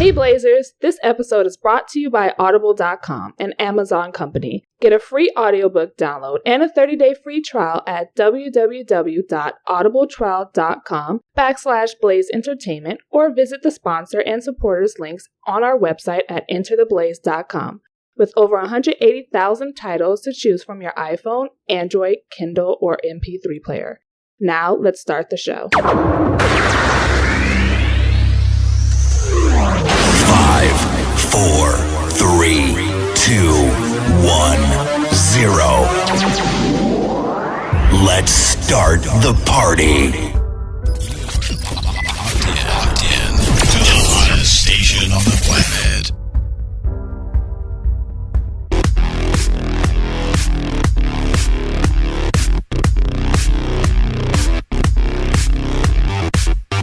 Hey Blazers, this episode is brought to you by Audible.com, an Amazon company. Get a free audiobook download and a 30-day free trial at www.audibletrial.com/Blaze Entertainment or visit the sponsor and supporters links on our website at entertheblaze.com. With over 180,000 titles to choose from your iPhone, Android, Kindle, or MP3 player. Now, let's start the show. 5, 4, 3, 2, 1, 0. Let's start the party. Locked in to the hottest station on the planet.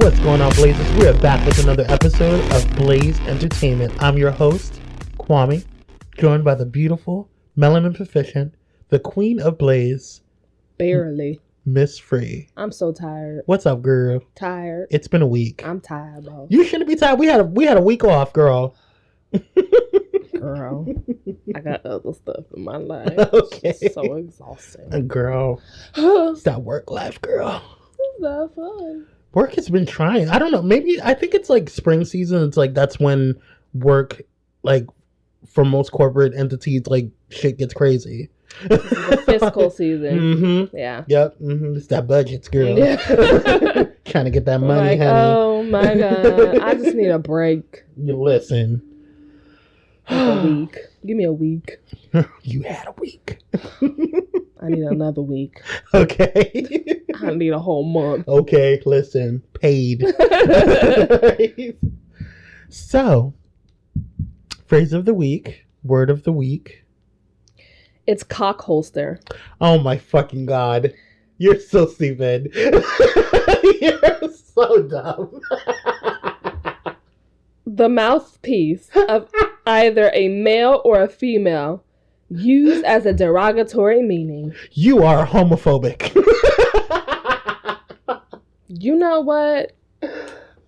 What's going on, Blazers? We're back with another episode of Blaze Entertainment. I'm your host, Kwame, joined by the beautiful, melanin proficient, the queen of Blaze, Barely. Miss Free. I'm so tired. What's up, girl? Tired. It's been a week. I'm tired, bro. You shouldn't be tired. We had a week off, girl. Girl, I got other stuff in my life. Okay. It's so exhausting. Girl. It's that work life, girl. It's not fun. Work has been trying. I don't know. Maybe, I think it's like spring season. It's like, that's when work, like, for most corporate entities, like, shit gets crazy. This is the fiscal season. Mm-hmm. Yeah. Yep. Mm-hmm. It's that budgets, girl. Yeah. Trying to get that money, like, honey. oh my God. I just need a break. You listen. Like a week. Give me a week. You had a week. I need another week. Okay. I need a whole month. Okay, listen. Paid. So, phrase of the week, word of the week. It's cock holster. Oh my fucking God. You're so stupid. You're so dumb. The mouthpiece of either a male or a female used as a derogatory meaning. You are homophobic. You know what?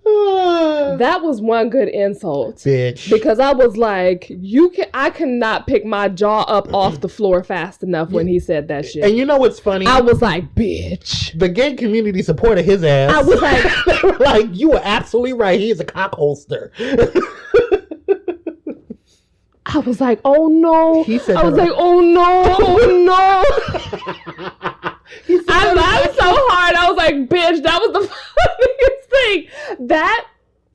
That was one good insult. Bitch. Because I was like, I cannot pick my jaw up off the floor fast enough when he said that shit. And you know what's funny? I was like, bitch. The gay community supported his ass. I was like, they were like, you were absolutely right. He is a cock holster. I was like, oh no. He said I was that like, oh no, oh no. I laughed so hard. I was like, bitch, that was the funniest thing. That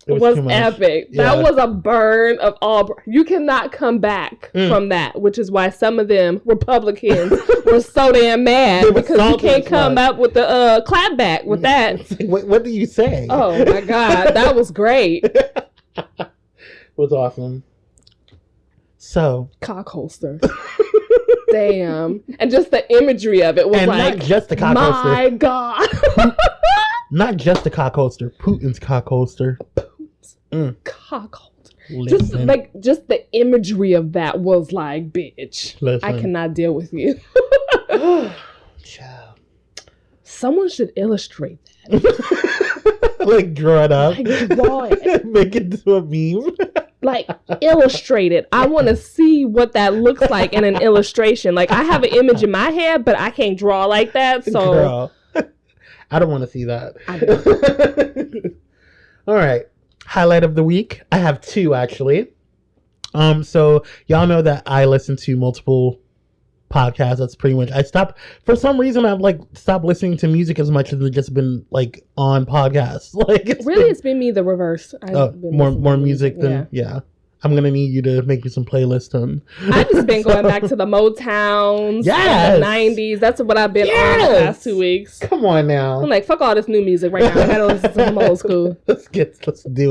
was epic. Yeah. That was a burn of all. You cannot come back from that, which is why some of them Republicans were so damn mad because you can't come up with the clap back with that. What do you say? Oh my God, that was great. It was awesome. So, cock holster. Damn. And just the imagery of it was and like, not just the cock holster. My God. Not just the cock holster. Putin's cock holster. Cock holster. Just the imagery of that was like, bitch, listen. I cannot deal with you. Child. Someone should illustrate that. Like draw it up. Like draw it. Make it into a meme. Like illustrate it. I want to see what that looks like in an illustration. Like I have an image in my head, but I can't draw like that. So girl, I don't want to see that. I don't. All right. Highlight of the week. I have two actually. So y'all know that I listen to multiple podcasts. That's pretty much. For some reason I've like stopped listening to music as much as it's just been like on podcasts. Like it's been me the reverse. More music than I'm gonna need you to make me some playlists on. I've just been going back to the Motowns, the 90s. That's what I've been on the past 2 weeks. Come on now. I'm like, fuck all this new music right now. I gotta listen to some old school. Let's do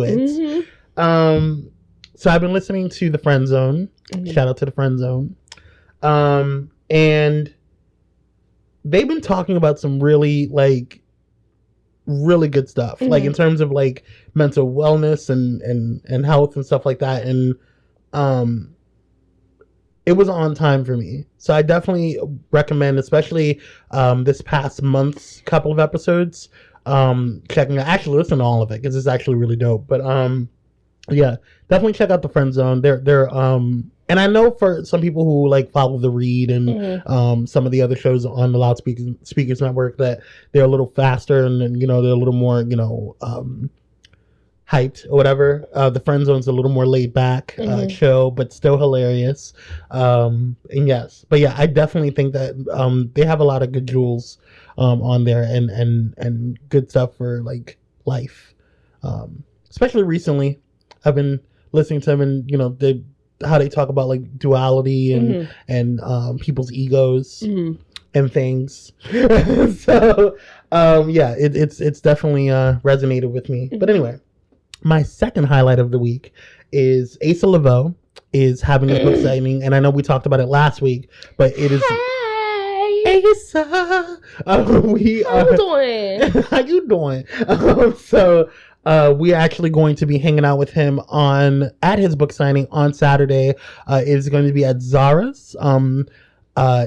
it. Mm-hmm. So I've been listening to The Friend Zone. Mm-hmm. Shout out to The Friend Zone. And they've been talking about some really good stuff, like in terms of like mental wellness and health and stuff like that. And it was on time for me. So I definitely recommend, especially this past month's couple of episodes, checking out. Actually, listen to all of it because it's actually really dope. But Yeah, definitely check out the Friend Zone. They're and I know for some people who like follow The Read and some of the other shows on the Loudspeakers Network that they're a little faster and you know they're a little more hyped or whatever. The Friend Zone's a little more laid back show, but still hilarious. And yes, but yeah, I definitely think that they have a lot of good jewels on there and good stuff for like life. Especially recently, I've been listening to them and you know how they talk about like duality and people's egos and things. So yeah, it's definitely resonated with me. But anyway. My second highlight of the week is Asa Laveau is having his book signing, and I know we talked about it last week, but it is. Hey, Asa, how you doing? How you doing? So we're actually going to be hanging out with him at his book signing on Saturday. It is going to be at Zara's.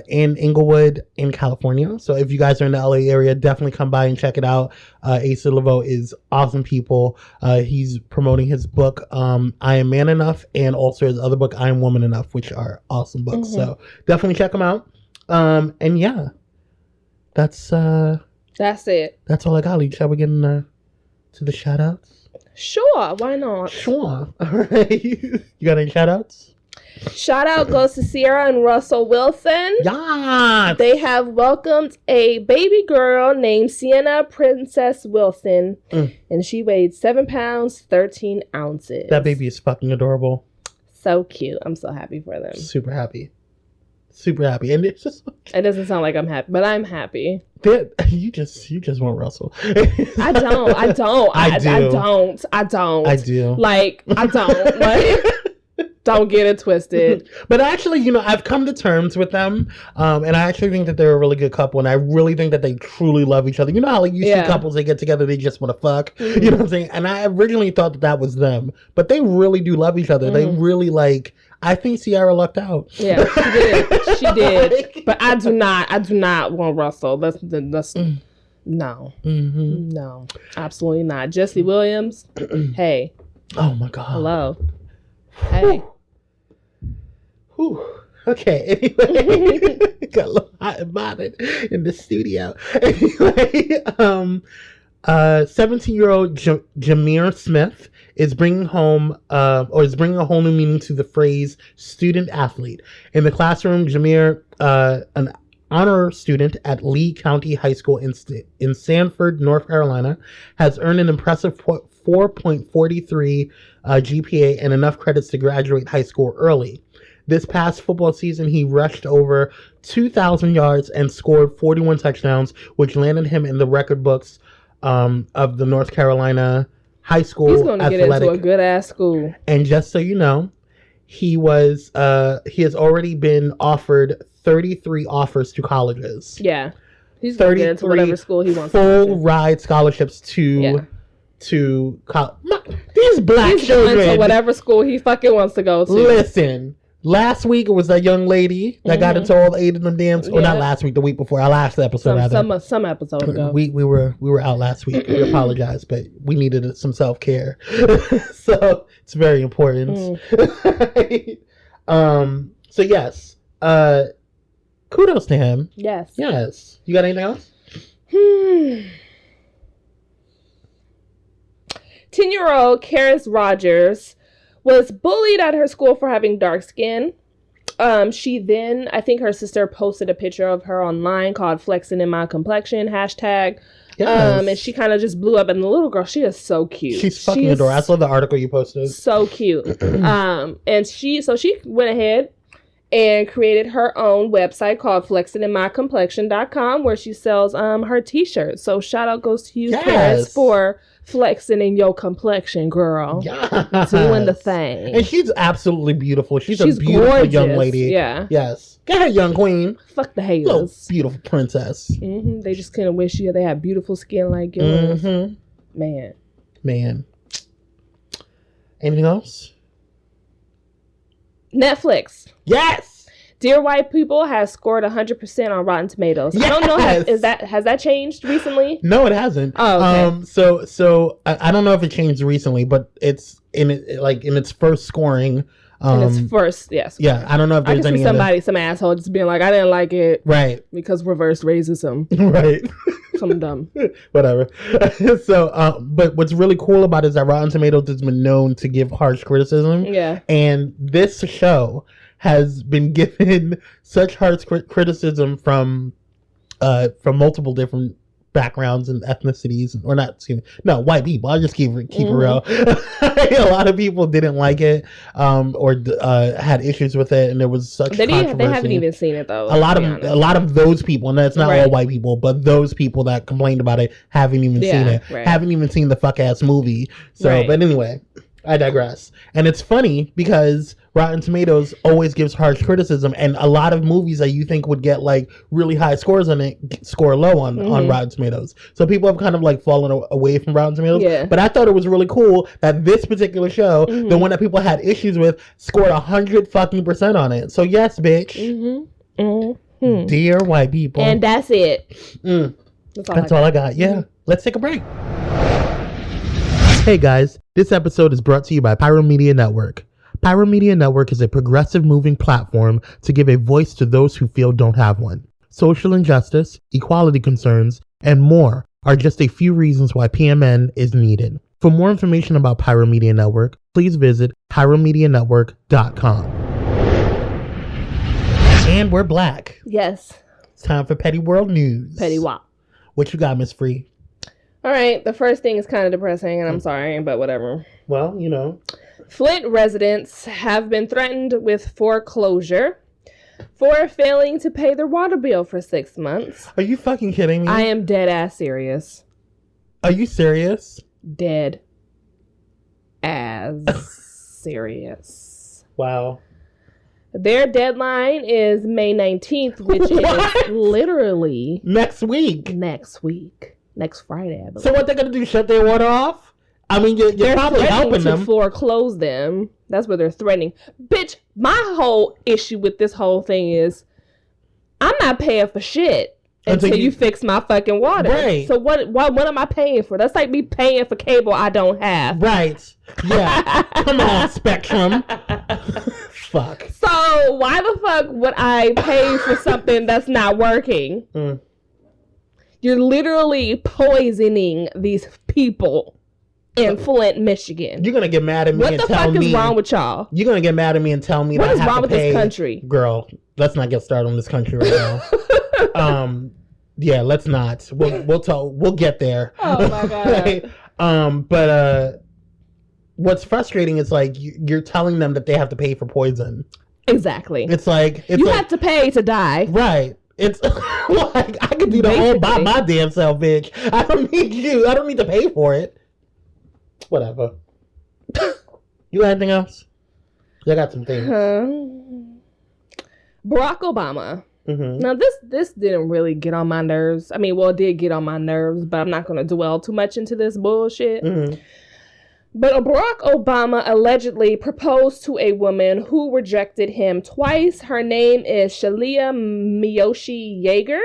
In Inglewood in California. So if you guys are in the LA area, definitely come by and check it out. Asa Laveau is awesome people. He's promoting his book, I Am Man Enough, and also his other book, I Am Woman Enough, which are awesome books. So definitely check them out. And yeah, that's it. That's all I got. Shall we get to the shout outs? Sure, why not? Sure. All right. You got any shout outs? Shout out goes to Sierra and Russell Wilson. Yeah. They have welcomed a baby girl named Sienna Princess Wilson. And she weighed 7 pounds, 13 ounces. That baby is fucking adorable. So cute. I'm so happy for them. Super happy. And it's just... It doesn't sound like I'm happy, but I'm happy. You just want Russell. I don't. I do. Like, I don't. Like... Don't get it twisted. But actually, you know, I've come to terms with them. And I actually think that they're a really good couple. And I really think that they truly love each other. You know how like you see couples, they get together, they just want to fuck. You know what I'm saying? And I originally thought that was them. But they really do love each other. They really like... I think Sierra lucked out. Yeah, she did. But I do not want Russell. That's no. No. Absolutely not. Jesse Williams, hey. Oh my God. Hello. Hey. Whew. Okay, anyway. Got a little hot and bothered in the studio. Anyway, 17-year-old Jameer Smith is bringing a whole new meaning to the phrase student athlete. In the classroom, Jameer, an honor student at Lee County High School in Sanford, North Carolina, has earned an impressive 4.43 GPA and enough credits to graduate high school early. This past football season, he rushed over 2,000 yards and scored 41 touchdowns, which landed him in the record books of the North Carolina high school. He's going to get into a good ass school. And just so you know, he has already been offered 33 offers to colleges. Yeah, he's going to get into whatever school he wants. Full ride scholarships to these black children. He's going to whatever school he fucking wants to go to. Listen. Last week it was that young lady that got into all 8 of them damn. Or not last week, the week before. Our last episode. Some episode ago. We were out last week. We apologize, but we needed some self-care, so it's very important. So yes, kudos to him. Yes. You got anything else? 10-year-old Karis Rogers was bullied at her school for having dark skin. She then, I think her sister posted a picture of her online called Flexing in My Complexion, hashtag. Yes. And she kind of just blew up. And the little girl, she is so cute. She's fucking adorable. I saw the article you posted. So cute. And she went ahead and created her own website called flexinginmycomplexion.com where she sells her t-shirts. So shout out goes to you, Karis, for flexing in your complexion, girl. Yes. Doing the thing. And she's absolutely beautiful. She's a beautiful gorgeous. Young lady. Yeah. Yes. Go ahead, young queen. Fuck the haters. Little beautiful princess. They just couldn't wish they had beautiful skin like yours. Man. Anything else? Netflix. Yes. Dear White People has scored 100% on Rotten Tomatoes. Yes! I don't know, has that changed recently? No, it hasn't. Oh, okay. So I don't know if it changed recently, but it's in its first scoring. In its first, yes. Yeah, I don't know if there's any some asshole just being like, I didn't like it. Right. Because reverse racism. Right. Something dumb. Whatever. So, but what's really cool about it is that Rotten Tomatoes has been known to give harsh criticism. Yeah. And this show has been given such harsh criticism from multiple different backgrounds and ethnicities, or not, white people. I'll just keep it real. A lot of people didn't like it, or had issues with it, and there was such controversy. They haven't even seen it though. A lot of those people, and that's not all white people, but those people that complained about it haven't even seen it, haven't even seen the fuck ass movie. So, but anyway, I digress. And it's funny because Rotten Tomatoes always gives harsh criticism, and a lot of movies that you think would get like really high scores on it score low on Rotten Tomatoes. So people have kind of like fallen away from Rotten Tomatoes. Yeah. But I thought it was really cool that this particular show, the one that people had issues with, scored 100% on it. So yes, bitch. Dear White People. And that's it. That's all I got. Yeah. Let's take a break. Hey guys, this episode is brought to you by Pyro Media Network. Pyro Media Network is a progressive moving platform to give a voice to those who feel don't have one. Social injustice, equality concerns, and more are just a few reasons why PMN is needed. For more information about Pyro Media Network, please visit pyromedianetwork.com. And we're black. Yes. It's time for Petty World News. Petty Wop. What you got, Miss Free? All right, the first thing is kind of depressing, and I'm sorry, but whatever. Well, Flint residents have been threatened with foreclosure for failing to pay their water bill for 6 months. Are you fucking kidding me? I am dead ass serious. Are you serious? Dead as serious. Wow. Their deadline is May 19th, which is literally next week. Next Friday, I believe. So what they're going to do, shut their water off? I mean, you're probably helping them. To foreclose them. That's what they're threatening. Bitch, my whole issue with this whole thing is I'm not paying for shit until you fix my fucking water. Right. So what am I paying for? That's like me paying for cable I don't have. Right. Yeah. Come on, Spectrum. Fuck. So why the fuck would I pay for something that's not working? You're literally poisoning these people in Flint, Michigan. You're going to get mad at me and tell me. What the fuck is wrong with y'all? You're going to get mad at me and tell me what that is I have wrong to with this country? Girl, let's not get started on this country right now. Yeah, let's not. We'll get there. Oh my God. Right? But what's frustrating is like you're telling them that they have to pay for poison. Exactly. It's like you have to pay to die. Right. It's like I can do the whole by my damn self, bitch. I don't need you. I don't need to pay for it. Whatever. You got anything else? I got some things. Barack Obama. Now this didn't really get on my nerves. I mean, well, it did get on my nerves, but I'm not going to dwell too much into this bullshit. But Barack Obama allegedly proposed to a woman who rejected him twice. Her name is Shalia Miyoshi Yeager.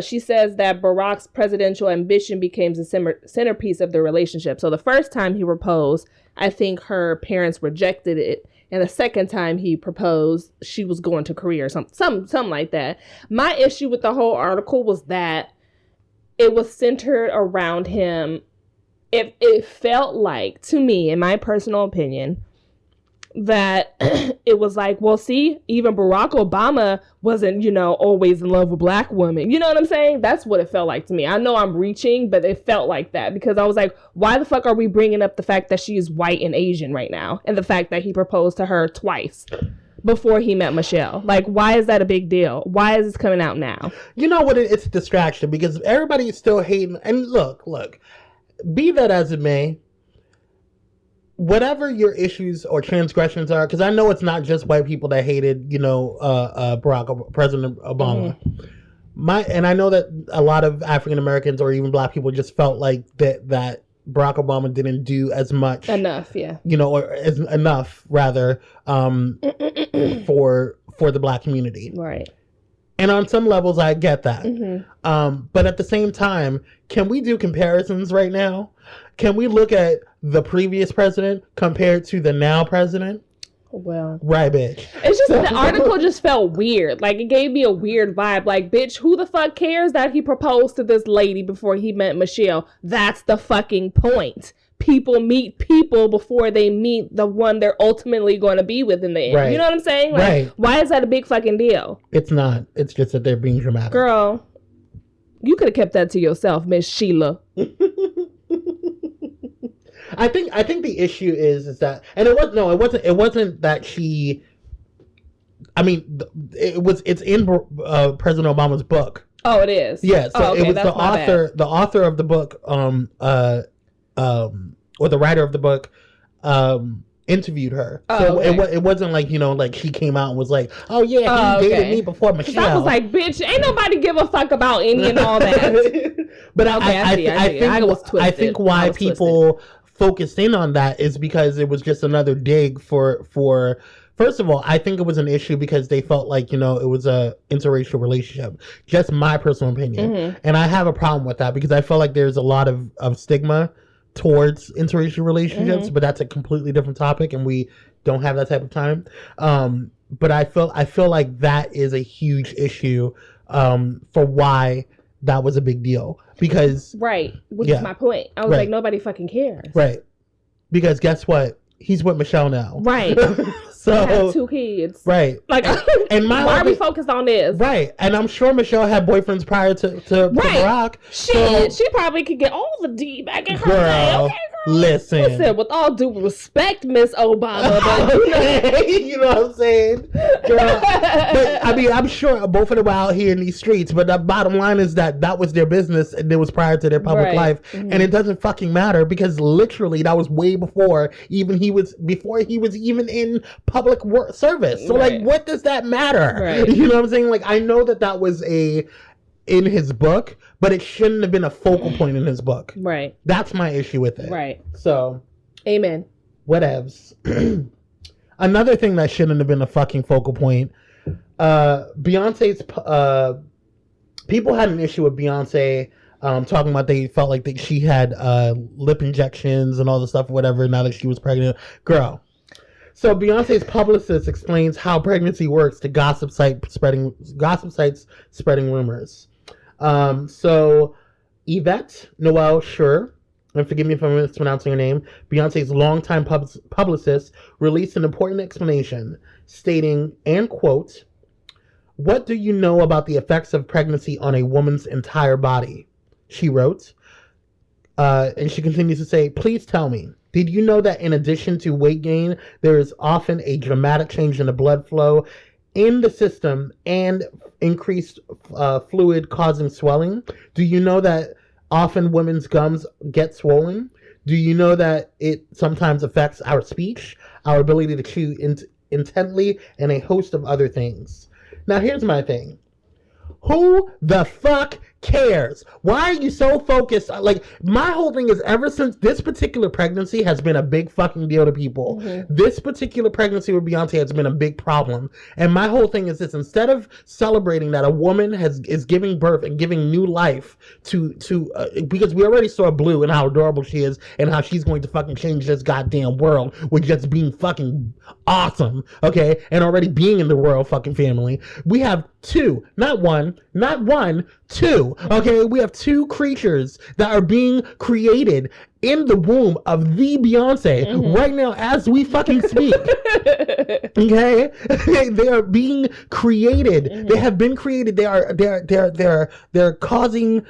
She says that Barack's presidential ambition became the centerpiece of the relationship. So the first time he proposed, I think her parents rejected it. And the second time he proposed, she was going to Korea or something like that. My issue with the whole article was that it was centered around him. It felt like, to me, in my personal opinion, that it was like, well, see, even Barack Obama wasn't, always in love with black women. You know what I'm saying? That's what it felt like to me. I know I'm reaching, but it felt like that because I was like, why the fuck are we bringing up the fact that she is white and Asian right now? And the fact that he proposed to her twice before he met Michelle. Like, why is that a big deal? Why is this coming out now? You know what? It's a distraction because everybody is still hating. And look, be that as it may, whatever your issues or transgressions are, because I know it's not just white people that hated, President Obama. And I know that a lot of African Americans or even black people just felt like that Barack Obama didn't do as much or as enough rather for the Black community, right? And on some levels, I get that. But at the same time, can we do comparisons right now? Can we look at the previous president compared to the now president? Well, right, bitch. It's just the article just felt weird. Like, it gave me a weird vibe. Like, bitch, who the fuck cares that he proposed to this lady before he met Michelle? That's the fucking point. People meet people before they meet the one they're ultimately going to be with in the end. Right. You know what I'm saying? Like, right. Why is that a big fucking deal? It's not. It's just that they're being dramatic. Girl, you could have kept that to yourself, Miss Sheila. I think the issue is that, and it wasn't that she. I mean, it's in President Obama's book. Oh, it is. Yeah, so it was the author of the book, or the writer of the book, interviewed her. So it wasn't like, like she came out and was like, oh yeah, he dated me before Michelle. I was like, bitch, ain't nobody give a fuck about any and all that. But I think why people focused in on that is because it was just another dig for first of all, I think it was an issue because they felt like, it was a interracial relationship. Just my personal opinion. And I have a problem with that because I feel like there's a lot of stigma towards interracial relationships, but that's a completely different topic and we don't have that type of time. But I feel like that is a huge issue for why that was a big deal. Because which is my point. I was like, nobody fucking cares. Right. Because guess what? He's with Michelle now. Right. So I have 2 kids. Right. Like, and why are we focused on this? Right. And I'm sure Michelle had boyfriends prior to Barack. She probably could get all the D back in her day. Okay, girl. Listen, with all due respect, Miss Obama, but you know what I'm saying? Girl. But I mean, I'm sure both of them were out here in these streets, but the bottom line is that was their business and it was prior to their public life. And it doesn't fucking matter because literally that was way before he was even in public work service. So like, what does that matter? Right. You know what I'm saying? Like, I know that was in his book, but it shouldn't have been a focal point in his book. Right. That's my issue with it. Right. So. Amen. Whatevs. Another thing that shouldn't have been a fucking focal point. Beyonce's people had an issue with Beyonce talking about they felt like she had lip injections and all the stuff, whatever, now that she was pregnant. Girl. So Beyonce's publicist explains how pregnancy works to gossip sites spreading rumors. So Yvette Noel Schur, and forgive me if I'm mispronouncing her name, Beyonce's longtime publicist, released an important explanation stating, and quote, "What do you know about the effects of pregnancy on a woman's entire body?" She wrote, and she continues to say, "Please tell me, did you know that in addition to weight gain, there is often a dramatic change in the blood flow in the system and increased fluid causing swelling? Do you know that often women's gums get swollen? Do you know that it sometimes affects our speech, our ability to chew intently, and a host of other things?" Now, here's my thing. Who the fuck cares? Why are you so focused? Like, my whole thing is, ever since this particular pregnancy has been a big fucking deal to people. This particular pregnancy with Beyonce has been a big problem. And my whole thing is this: instead of celebrating that a woman is giving birth and giving new life to because we already saw Blue and how adorable she is and how she's going to fucking change this goddamn world with just being fucking awesome, okay, and already being in the royal fucking family. We have two, not one, two. Okay, we have 2 creatures that are being created in the womb of the Beyonce right now as we fucking speak. Okay, they are being created. They have been created. They're causing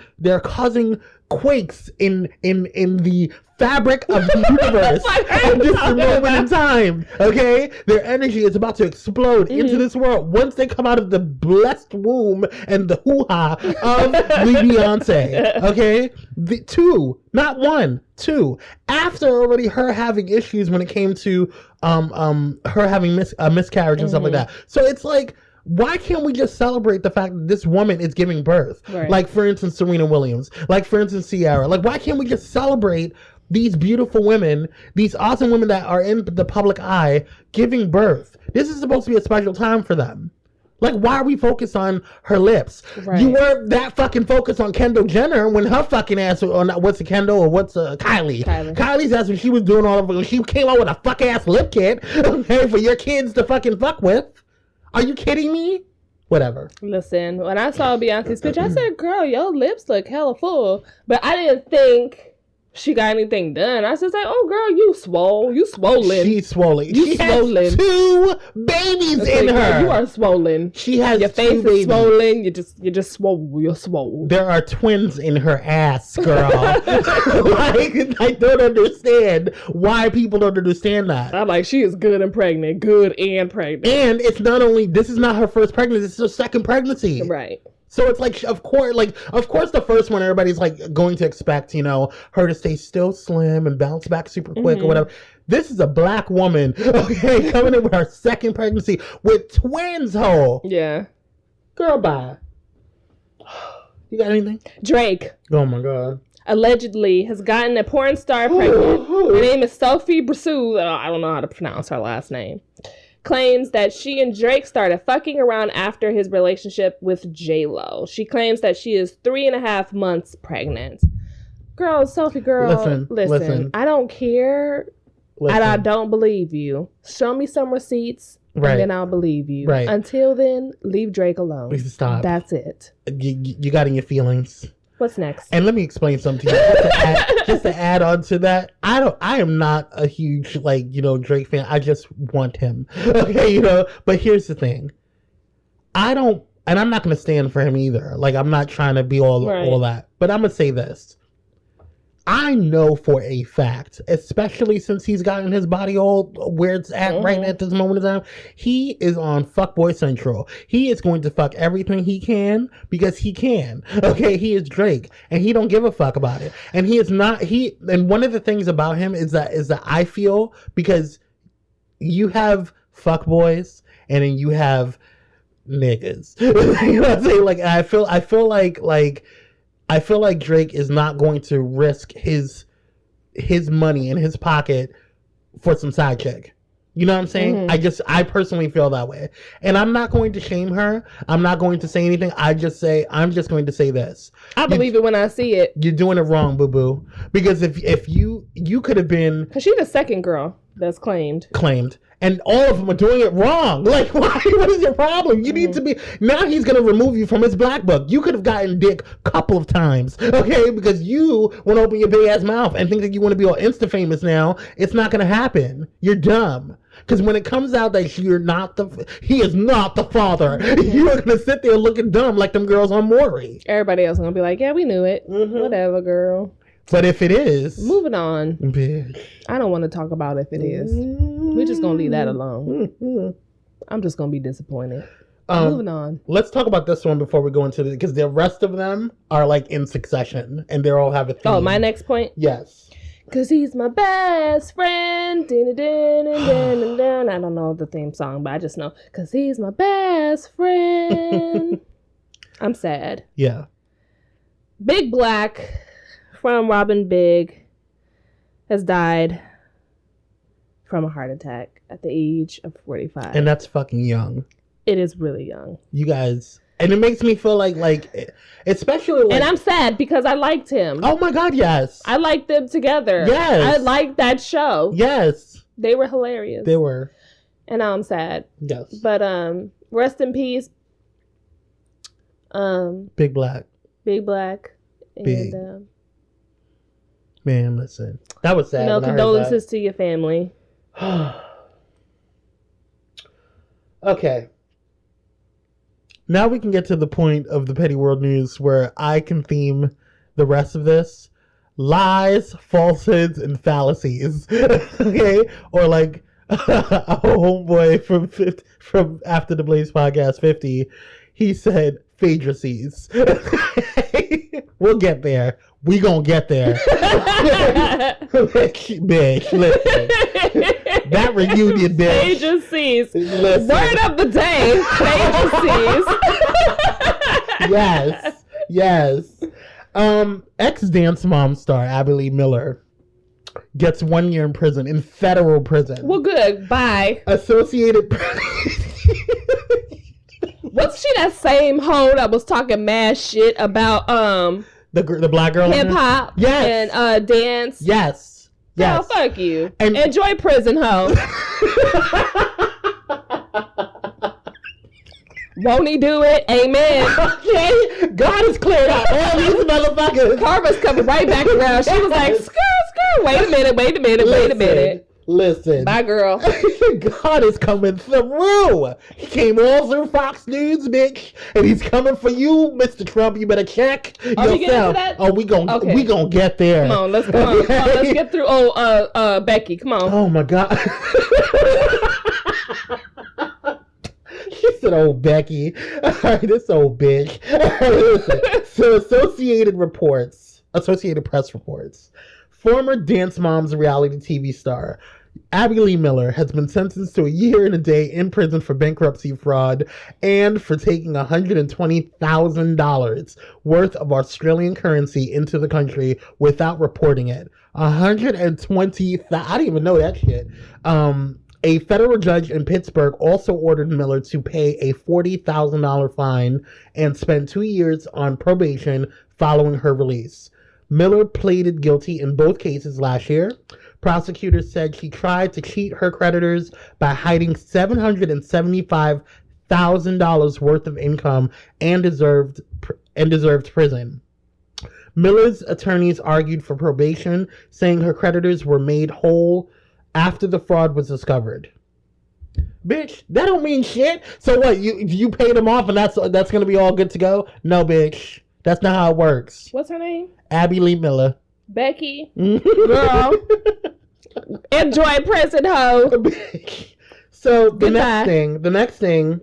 quakes in the fabric of the universe at this moment in time. Okay, their energy is about to explode into this world once they come out of the blessed womb and the hoo-ha of the Beyonce. Okay, the 2, not 1, 2. After already her having issues when it came to her having a miscarriage and stuff like that. So it's like, why can't we just celebrate the fact that this woman is giving birth? Right. Like, for instance, Serena Williams. Like, for instance, Ciara. Like, why can't we just celebrate these beautiful women, these awesome women that are in the public eye giving birth. This is supposed to be a special time for them. Like, why are we focused on her lips? Right. You weren't that fucking focused on Kendall Jenner when her fucking ass, or not, what's a Kendall or what's a Kylie? Kylie's ass when she was doing all of it, when she came out with a fuck ass lip kit, okay, for your kids to fucking fuck with. Are you kidding me? Whatever. Listen, when I saw Beyonce's picture, I said, girl, your lips look hella full. But I didn't think she got anything done. I was just like, oh, girl, you swollen. She's swollen. She has 2 babies in her. Girl, you are swollen. She has your face is swollen. You're just swole. You're swole. There are twins in her ass, girl. Like, I don't understand why people don't understand that. I'm like, she is good and pregnant. Good and pregnant. And it's not only, this is not her first pregnancy. This is her second pregnancy. Right. So it's like, of course, the first one, everybody's like going to expect, you know, her to stay still slim and bounce back super quick or whatever. This is a black woman, okay, coming in with her second pregnancy with twins, ho. Yeah. Girl, bye. You got anything? Drake. Oh my God. Allegedly has gotten a porn star pregnant. Her name is Sophie Turner. I don't know how to pronounce her last name. Claims that she and Drake started fucking around after his relationship with J-Lo. She claims that she is 3.5 months pregnant. Girl, Sophie, girl, listen. I don't care, and I don't believe you. Show me some receipts, and then I'll believe you. Right. Until then, leave Drake alone. Please stop. That's it. You got in your feelings. What's next? And let me explain something to you. Just to add on to that, I am not a huge, like, you know, Drake fan. I just want him. Okay, you know, but here's the thing. And I'm not going to stand for him either. Like, I'm not trying to be all that. But I'm going to say this. I know for a fact, especially since he's gotten his body all where it's at right at this moment in time, he is on Fuckboy Central. He is going to fuck everything he can because he can. Okay, he is Drake, and he don't give a fuck about it. And he is not. And one of the things about him is that I feel, because you have fuckboys and then you have niggas. You know what I'm saying? Like, I feel like Drake is not going to risk his money in his pocket for some side chick. You know what I'm saying? I personally feel that way. And I'm not going to shame her. I'm not going to say anything. I'm just going to say this. I believe it when I see it. You're doing it wrong, boo-boo. Because if you could have been... Because she's the second girl that's claimed. And all of them are doing it wrong. Like, why? What is your problem? You need to be... Now he's going to remove you from his black book. You could have gotten dick a couple of times, okay? Because you want to open your big ass mouth and think that you want to be all Insta-famous now. It's not going to happen. You're dumb. Because when it comes out that he is not the father, you're going to sit there looking dumb like them girls on Maury. Everybody else is going to be like, yeah, we knew it. Whatever, girl. But if it is... Moving on. Bitch. I don't want to talk about if it is. We're just going to leave that alone. I'm just going to be disappointed. Moving on. Let's talk about this one before we go into because the rest of them are like in succession and they all have a theme. Oh, my next point? Yes. Cause he's my best friend. I don't know the theme song, but I just know. Cause he's my best friend. I'm sad. Yeah. Big Black from Robin Big has died from a heart attack at the age of 45. And that's fucking young. It is really young. You guys... And it makes me feel like, especially like... And I'm sad because I liked him. Oh my God, yes. I liked them together. Yes. I liked that show. Yes. They were hilarious. They were. And now I'm sad. Yes. But, rest in peace. Big Black. Big Black. Big. And, man, listen. That was sad. You know, condolences to your family. Okay. Now we can get to the point of the petty world news where I can theme the rest of this. Lies, falsehoods, and fallacies. Okay? Or like a homeboy from After the Blaze podcast 50, he said Phaedracies. We'll get there. We gonna get there. Bitch, listen. That reunion, bitch. Phaedracies. Word of the day. Phaedracies. Yes. Ex-Dance Mom star Abby Lee Miller gets 1 year in prison, in federal prison. Well, good. Bye. Associated Wasn't she that same hoe that was talking mad shit about the black girl hip hop? Yes. And dance. Yes. Yes. Oh, fuck you. And enjoy prison, hoe. Won't he do it? Amen. Okay. God has cleared out all these motherfuckers. Karma's coming right back around. She was like, skirt. Wait a minute. Listen. Bye, girl. God is coming through. He came all through Fox News, bitch. And he's coming for you, Mr. Trump. You better check yourself. We getting to that? Oh, we gonna get there. Come on, let's get through Becky. Come on. Oh my God. She said, "Oh, Becky." All right, this old bitch. Listen. So, Associated Press reports. Former Dance Moms reality TV star Abby Lee Miller has been sentenced to 1 year and a day in prison for bankruptcy fraud and for taking $120,000 worth of Australian currency into the country without reporting it. $120,000. I didn't even know that shit. A federal judge in Pittsburgh also ordered Miller to pay a $40,000 fine and spend 2 years on probation following her release. Miller pleaded guilty in both cases last year. Prosecutors said she tried to cheat her creditors by hiding $775,000 worth of income and deserved prison. Miller's attorneys argued for probation, saying her creditors were made whole after the fraud was discovered. Bitch, that don't mean shit. So what? You paid them off and that's gonna be all good to go? No, bitch. That's not how it works. What's her name? Abby Lee Miller. Becky. Girl. Enjoy prison, hoe. So the next thing,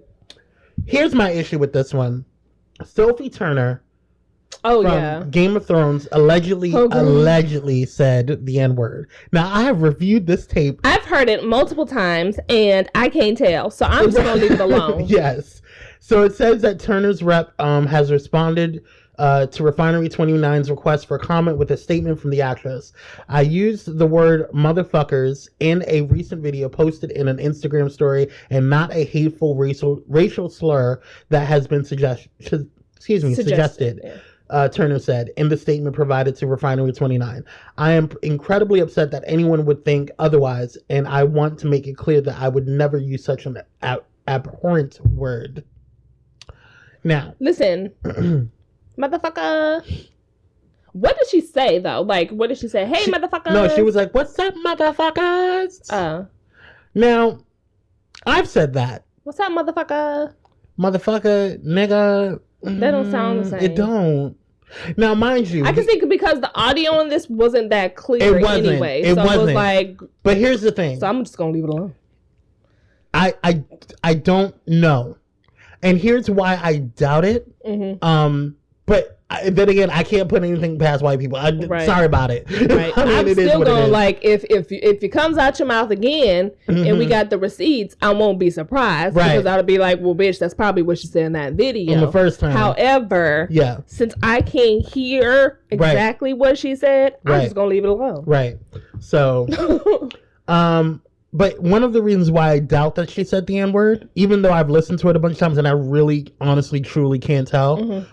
here's my issue with this one. Sophie Turner from Game of Thrones allegedly said the N-word. Now, I have reviewed this tape. I've heard it multiple times, and I can't tell, so I'm just going to leave it alone. Yes. So it says that Turner's rep has responded to Refinery 29's request for comment with a statement from the actress. I used the word motherfuckers in a recent video posted in an Instagram story and not a hateful racial slur that has been suggested. Yeah. Turner said in the statement provided to Refinery 29. I am incredibly upset that anyone would think otherwise, and I want to make it clear that I would never use such an abhorrent word. Now, listen, motherfucker. What did she say though? Like, what did she say? Hey, motherfuckers. No, she was like, "What's up, motherfuckers?" Now, I've said that. What's up, motherfucker? Motherfucker, nigga. That don't sound the same. It don't. Now, mind you, I can think because the audio on this wasn't that clear anyway. It was like. But here's the thing. So I'm just gonna leave it alone. I don't know, and here's why I doubt it. Mm-hmm. But then again, I can't put anything past white people. Sorry about it. Right. I'm still going like if it comes out your mouth again and we got the receipts, I won't be surprised because I'll be like, well, bitch, that's probably what she said in that video. On the first time. However, since I can't hear exactly what she said, I'm just gonna leave it alone. Right. So, but one of the reasons why I doubt that she said the N-word, even though I've listened to it a bunch of times and I really, honestly, truly can't tell,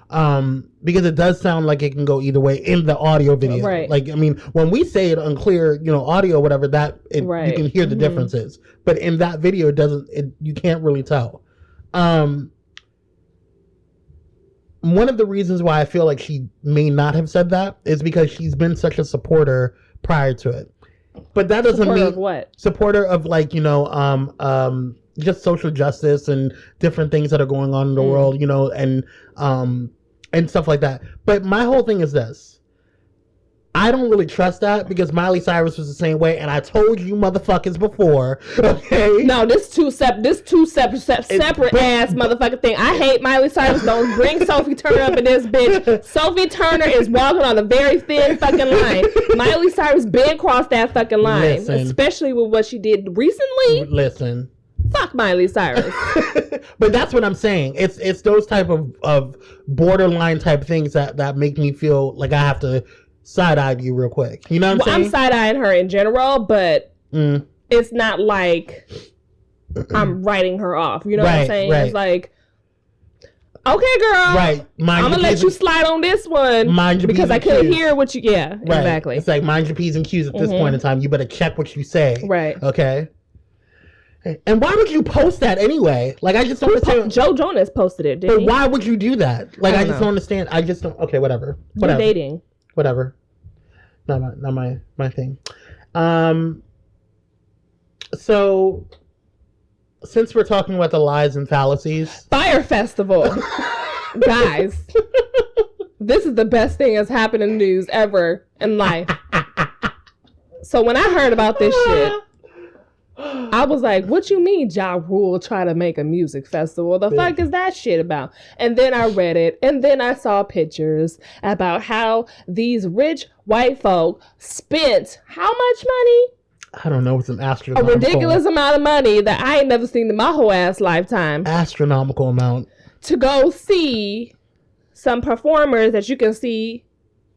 because it does sound like it can go either way in the audio video. Right. Like, I mean, when we say it unclear, audio, whatever, you can hear the differences. But in that video, you can't really tell. One of the reasons why I feel like she may not have said that is because she's been such a supporter prior to it. But that doesn't mean supporter of like, just social justice and different things that are going on in the world, and stuff like that. But my whole thing is this. I don't really trust that because Miley Cyrus was the same way, and I told you motherfuckers before. Okay. No, this two separate ass motherfucking thing. I hate Miley Cyrus. Don't bring Sophie Turner up in this bitch. Sophie Turner is walking on a very thin fucking line. Miley Cyrus been crossed that fucking line, especially with what she did recently. Listen. Fuck Miley Cyrus. But that's what I'm saying. It's those type of borderline type things that make me feel like I have to side-eyed you real quick. You know what I'm saying? I'm side-eyeing her in general, but it's not like I'm writing her off. You know what I'm saying? Right. It's like, okay, girl. Right. I'm gonna let you slide on this one because I couldn't hear what you. Yeah, right. Exactly. It's like mind your P's and Q's at this point in time. You better check what you say. Right. Okay. And why would you post that anyway? Like, I just don't understand. Joe Jonas posted it, didn't he? But why would you do that? Like, I just don't understand. I just don't. Okay, whatever. You're dating. Whatever. Not my thing. So, since we're talking about the lies and fallacies, Fire Festival, guys, this is the best thing that's happened in the news ever in life. So when I heard about this shit, I was like, what you mean Ja Rule try to make a music festival? The fuck is that shit about? And then I read it, and then I saw pictures about how these rich white folk spent how much money? I don't know. It's an a ridiculous amount of money that I ain't never seen in my whole ass lifetime. Astronomical amount. To go see some performers that you can see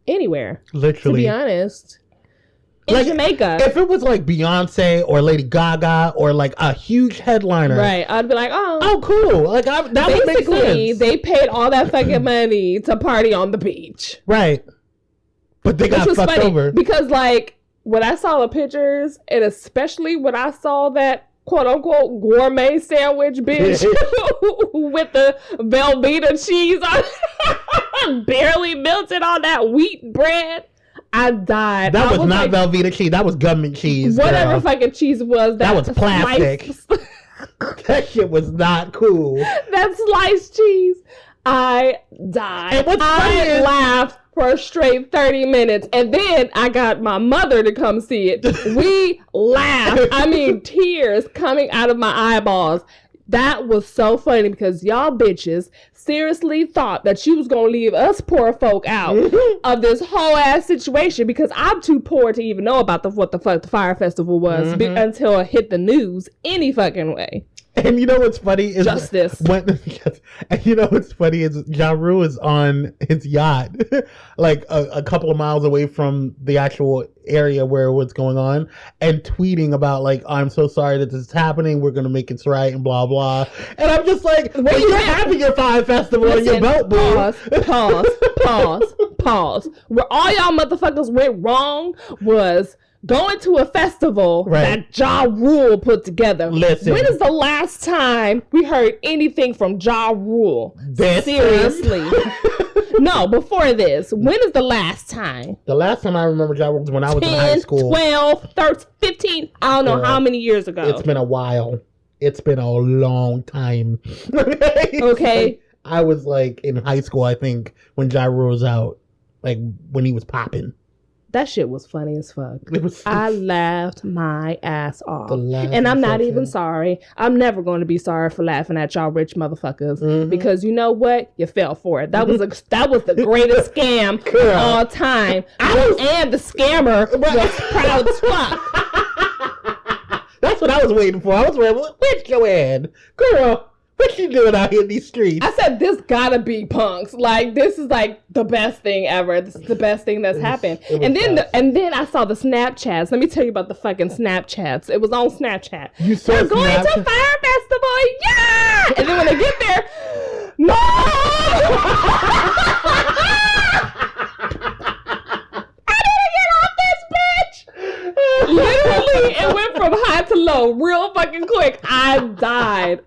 anywhere. Literally. To be honest. In Jamaica. If it was like Beyonce or Lady Gaga or like a huge headliner. Right. I'd be like, oh, cool. Like, that would make sense. Basically, they paid all that fucking money to party on the beach. Right. But they got fucked over. Because, like, when I saw the pictures, and especially when I saw that quote-unquote gourmet sandwich, bitch, with the Velveeta cheese on barely melted on that wheat bread, I died. That was not like, Velveeta cheese. That was government cheese. Whatever fucking cheese was. That was plastic. That shit was not cool. That sliced cheese. I died. And what's funny laughed for a straight 30 minutes. And then I got my mother to come see it. We laughed. I mean, tears coming out of my eyeballs. That was so funny because y'all bitches seriously thought that you was going to leave us poor folk out of this whole ass situation because I'm too poor to even know about what the fuck the Fire Festival was until it hit the news any fucking way. And you know what's funny is justice. And you know what's funny is Ja Rule is on his yacht, like a couple of miles away from the actual area where what's going on, and tweeting about like, I'm so sorry that this is happening. We're gonna make it right and blah blah. And I'm just like, well, you're having your Fire Festival in your boat, boo. Pause. Where all y'all motherfuckers went wrong was going to a festival that Ja Rule put together. Listen. When is the last time we heard anything from Ja Rule? Seriously. No, before this. When is the last time? The last time I remember Ja Rule was when I was in high school. 12, 13, 15. I don't know how many years ago. It's been a while. It's been a long time. Okay. I was like in high school, I think, when Ja Rule was out. Like when he was popping. That shit was funny as fuck. I laughed my ass off. And I'm not even sorry. I'm never going to be sorry for laughing at y'all rich motherfuckers. Because you know what? You fell for it. That was the greatest scam of all time. And the scammer was proud as fuck. That's what I was waiting for. I was waiting, where's Joanne? Girl, what you doing out here in these streets? I said, this gotta be punks. Like, this is like the best thing ever. This is the best thing that's happened. And then I saw the Snapchats. Let me tell you about the fucking Snapchats. It was on Snapchat. You saw We're going to Fire Festival, yeah! And then when they get there, no! I didn't get off this bitch! Literally, it went from high to low real fucking quick. I died.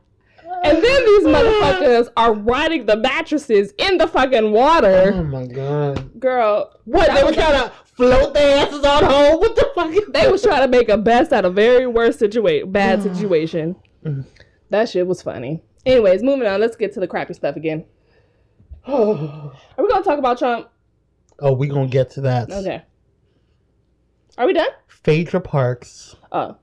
And then these motherfuckers are riding the mattresses in the fucking water. Oh my god. Girl. What? They were trying to float their asses on home? What the fuck? They was trying to make a best out of very worst bad situation. That shit was funny. Anyways, moving on. Let's get to the crappy stuff again. Are we going to talk about Trump? Oh, we going to get to that. Okay. Are we done? Phaedra Parks. Oh.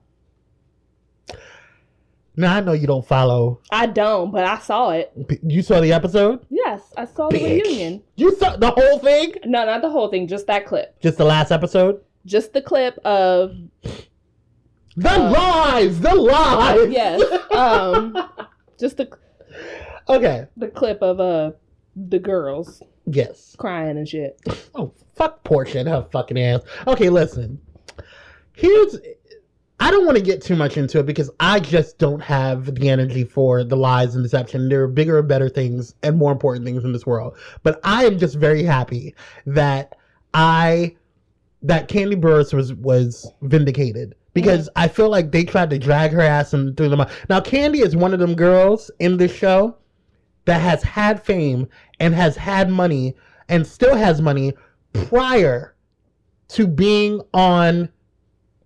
Now, I know you don't follow. I don't, but I saw it. You saw the episode? Yes, I saw the reunion. You saw the whole thing? No, not the whole thing, just that clip. Just the last episode? Just the clip of... The lies! Yes. Just the... Okay. The clip of the girls. Yes. Crying and shit. Oh, fuck Portia and her fucking ass. Okay, listen. I don't want to get too much into it because I just don't have the energy for the lies and deception. There are bigger and better things and more important things in this world. But I am just very happy that Kandi Burruss was vindicated. Because I feel like they tried to drag her ass and through the mud. Now, Kandi is one of them girls in this show that has had fame and has had money and still has money prior to being on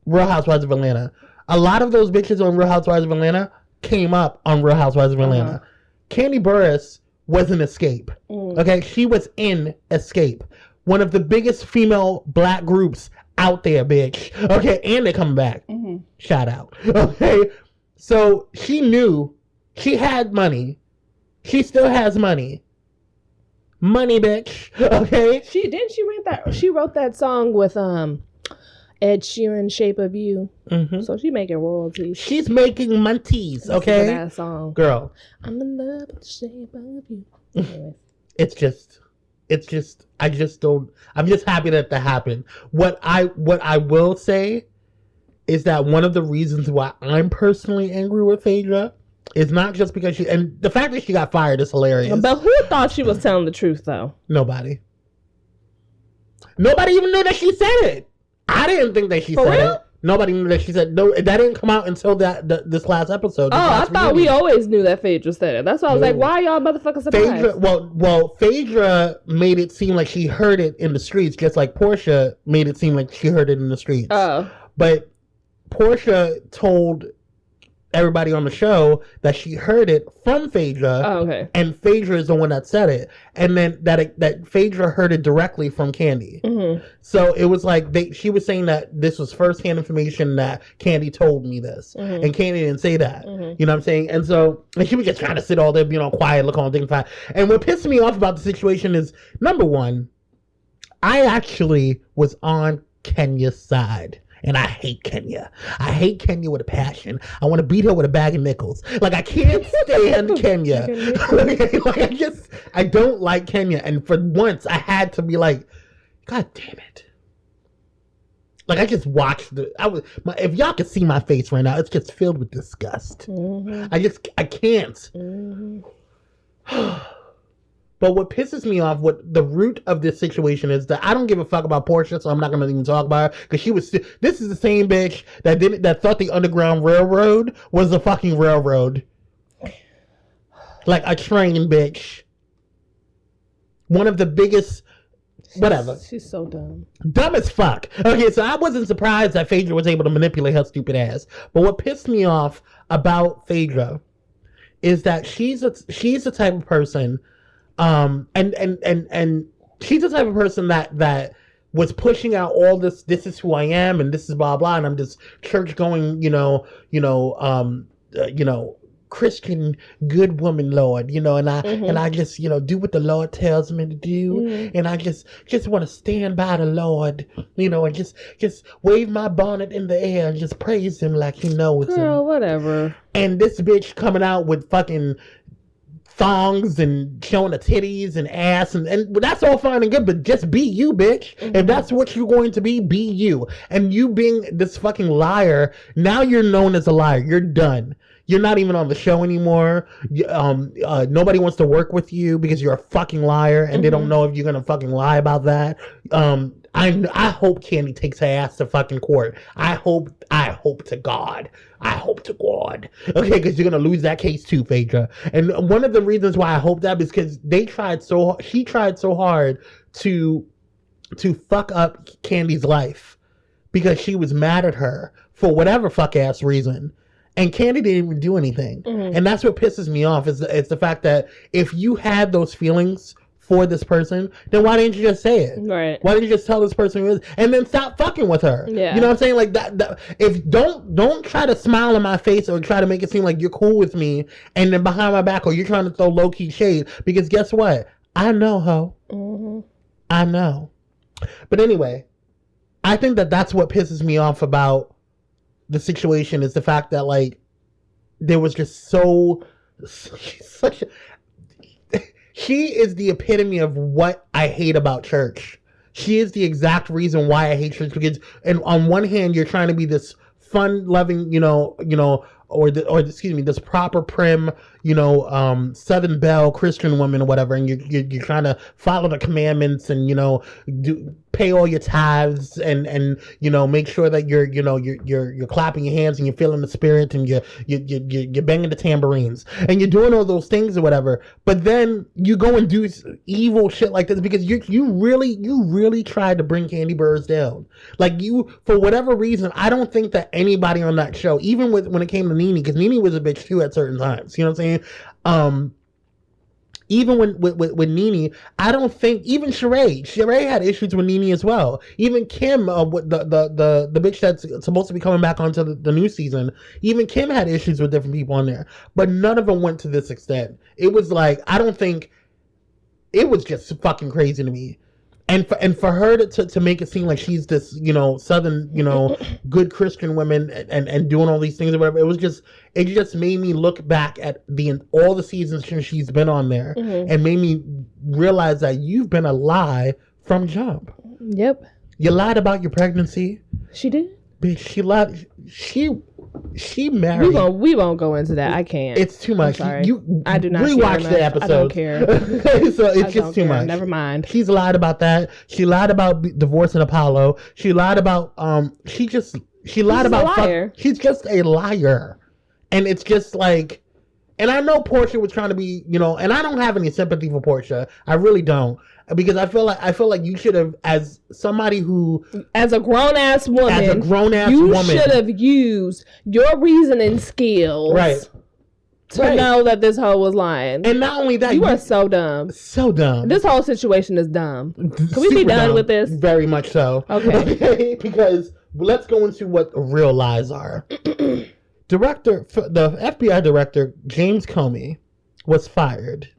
Real Housewives of Atlanta. A lot of those bitches on Real Housewives of Atlanta came up on Real Housewives of Atlanta. Kandi Burruss was in Escape. Okay, she was in Escape. One of the biggest female black groups out there, bitch. Okay, and they're coming back. Shout out. Okay, so she knew she had money. She still has money. Money, bitch. Okay. She wrote that song with Ed Sheeran, "Shape of You." So she making royalties. She's making monties. Okay. That song, girl. I'm in love with the shape of you. Anyways. I'm just happy that happened. What I will say is that one of the reasons why I'm personally angry with Phaedra is not just because and the fact that she got fired is hilarious. But who thought she was telling the truth, though? Nobody even knew that she said it. I didn't think that she said it. Nobody knew that she said no. That didn't come out until this last episode. I thought we always knew that Phaedra said it. That's why I was like, why y'all motherfuckers surprised? Phaedra made it seem like she heard it in the streets, just like Portia made it seem like she heard it in the streets. But Portia told everybody on the show that she heard it from Phaedra. And Phaedra is the one that said it, and then that Phaedra heard it directly from Kandi. So it was like she was saying that this was firsthand information, that Kandi told me this, and Kandi didn't say that. You know what I'm saying? And she was just trying to sit all there, quiet, look on dignified. And what pissed me off about the situation is, number one, I actually was on Kenya's side. And I hate Kenya. I hate Kenya with a passion. I want to beat her with a bag of nickels. Like, I can't stand Kenya. I don't like Kenya. And for once, I had to be like, God damn it. Like, I just watched if y'all could see my face right now, it's just filled with disgust. I can't. But what pisses me off, what the root of this situation is, that I don't give a fuck about Portia, so I'm not going to even talk about her, because this is the same bitch that thought the Underground Railroad was a fucking railroad. Like a train, bitch. One of the biggest, whatever. She's so dumb. Dumb as fuck. Okay, so I wasn't surprised that Phaedra was able to manipulate her stupid ass. But what pissed me off about Phaedra is that she's the type of person, and she's the type of person that was pushing out all this is who I am, and this is blah blah, and I'm this church going, Christian good woman, Lord, and I just, do what the Lord tells me to do, and I just want to stand by the Lord, and just wave my bonnet in the air and just praise him like it's girl, whatever. And this bitch coming out with fucking thongs and showing the titties and ass, and that's all fine and good, but just be you, bitch. If that's what you're going to be you. And you being this fucking liar, now you're known as a liar. You're done. You're not even on the show anymore. Nobody wants to work with you because you're a fucking liar, and they don't know if you're gonna fucking lie about that. I hope Kandi takes her ass to fucking court. I hope to God. Okay, because you're gonna lose that case too, Phaedra. And one of the reasons why I hope that is because she tried so hard to fuck up Kandi's life because she was mad at her for whatever fuck ass reason. And Kandi didn't even do anything. And that's what pisses me off is the fact that if you had those feelings for this person, then why didn't you just say it? Right. Why didn't you just tell this person who is, and then stop fucking with her? Yeah. You know what I'm saying? Like that if don't try to smile in my face or try to make it seem like you're cool with me, and then behind my back, or you're trying to throw low key shade, because guess what? I know, ho. I know. But anyway, I think that's what pisses me off about the situation, is the fact that, like, there was just She is the epitome of what I hate about church. She is the exact reason why I hate church, because, and on one hand, you're trying to be this fun-loving, this proper prim, Southern Belle Christian woman or whatever, and you're trying to follow the commandments and pay all your tithes and make sure that you're clapping your hands and you're feeling the spirit and you're banging the tambourines and you're doing all those things or whatever. But then you go and do evil shit like this because you really tried to bring Candy Burrs down. Like, for whatever reason, I don't think that anybody on that show, even when it came to Nene, because Nene was a bitch too at certain times, you know what I'm saying? Even with Nene, I don't think, even Sheree had issues with Nene as well. Even Kim, the bitch that's supposed to be coming back onto the new season, even Kim had issues with different people on there. But none of them went to this extent. It was like, I don't think, it was just fucking crazy to me. And for her to make it seem like she's this, Southern, good Christian woman and doing all these things or whatever, it just made me look back at all the seasons she's been on there, and made me realize that you've been a lie from jump. Yep. You lied about your pregnancy. She did? Bitch, she lied. She married. We won't go into that. I can't. It's too much. I do not rewatch the episode. I don't care. So it's just too much. Never mind. She's lied about that. She lied about divorcing Apollo. She lied about she lied about a liar. She's just a liar. And it's just like, and I know Portia was trying to be, and I don't have any sympathy for Portia. I really don't. Because I feel like you should have, as somebody who, as a grown ass woman, you should have used your reasoning skills, right, to know that this hoe was lying. And not only that, you are so dumb. So dumb. This whole situation is dumm. Can we be done with this? Very much so. Okay. Because let's go into what real lies are. The FBI director James Comey was fired.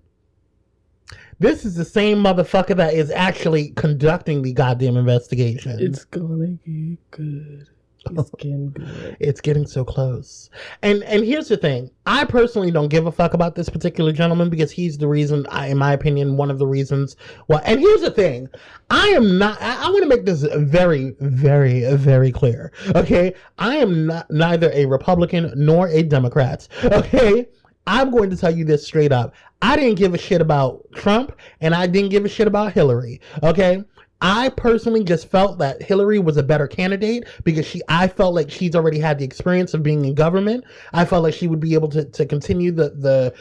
This is the same motherfucker that is actually conducting the goddamn investigation. It's gonna get good. It's getting good. It's getting so close. And here's the thing. I personally don't give a fuck about this particular gentleman because he's the reason, in my opinion, one of the reasons why. And here's the thing. I want to make this very, very, very clear. Okay? I am neither a Republican nor a Democrat. Okay? I'm going to tell you this straight up. I didn't give a shit about Trump, and I didn't give a shit about Hillary, okay? I personally just felt that Hillary was a better candidate because I felt like she's already had the experience of being in government. I felt like she would be able to continue the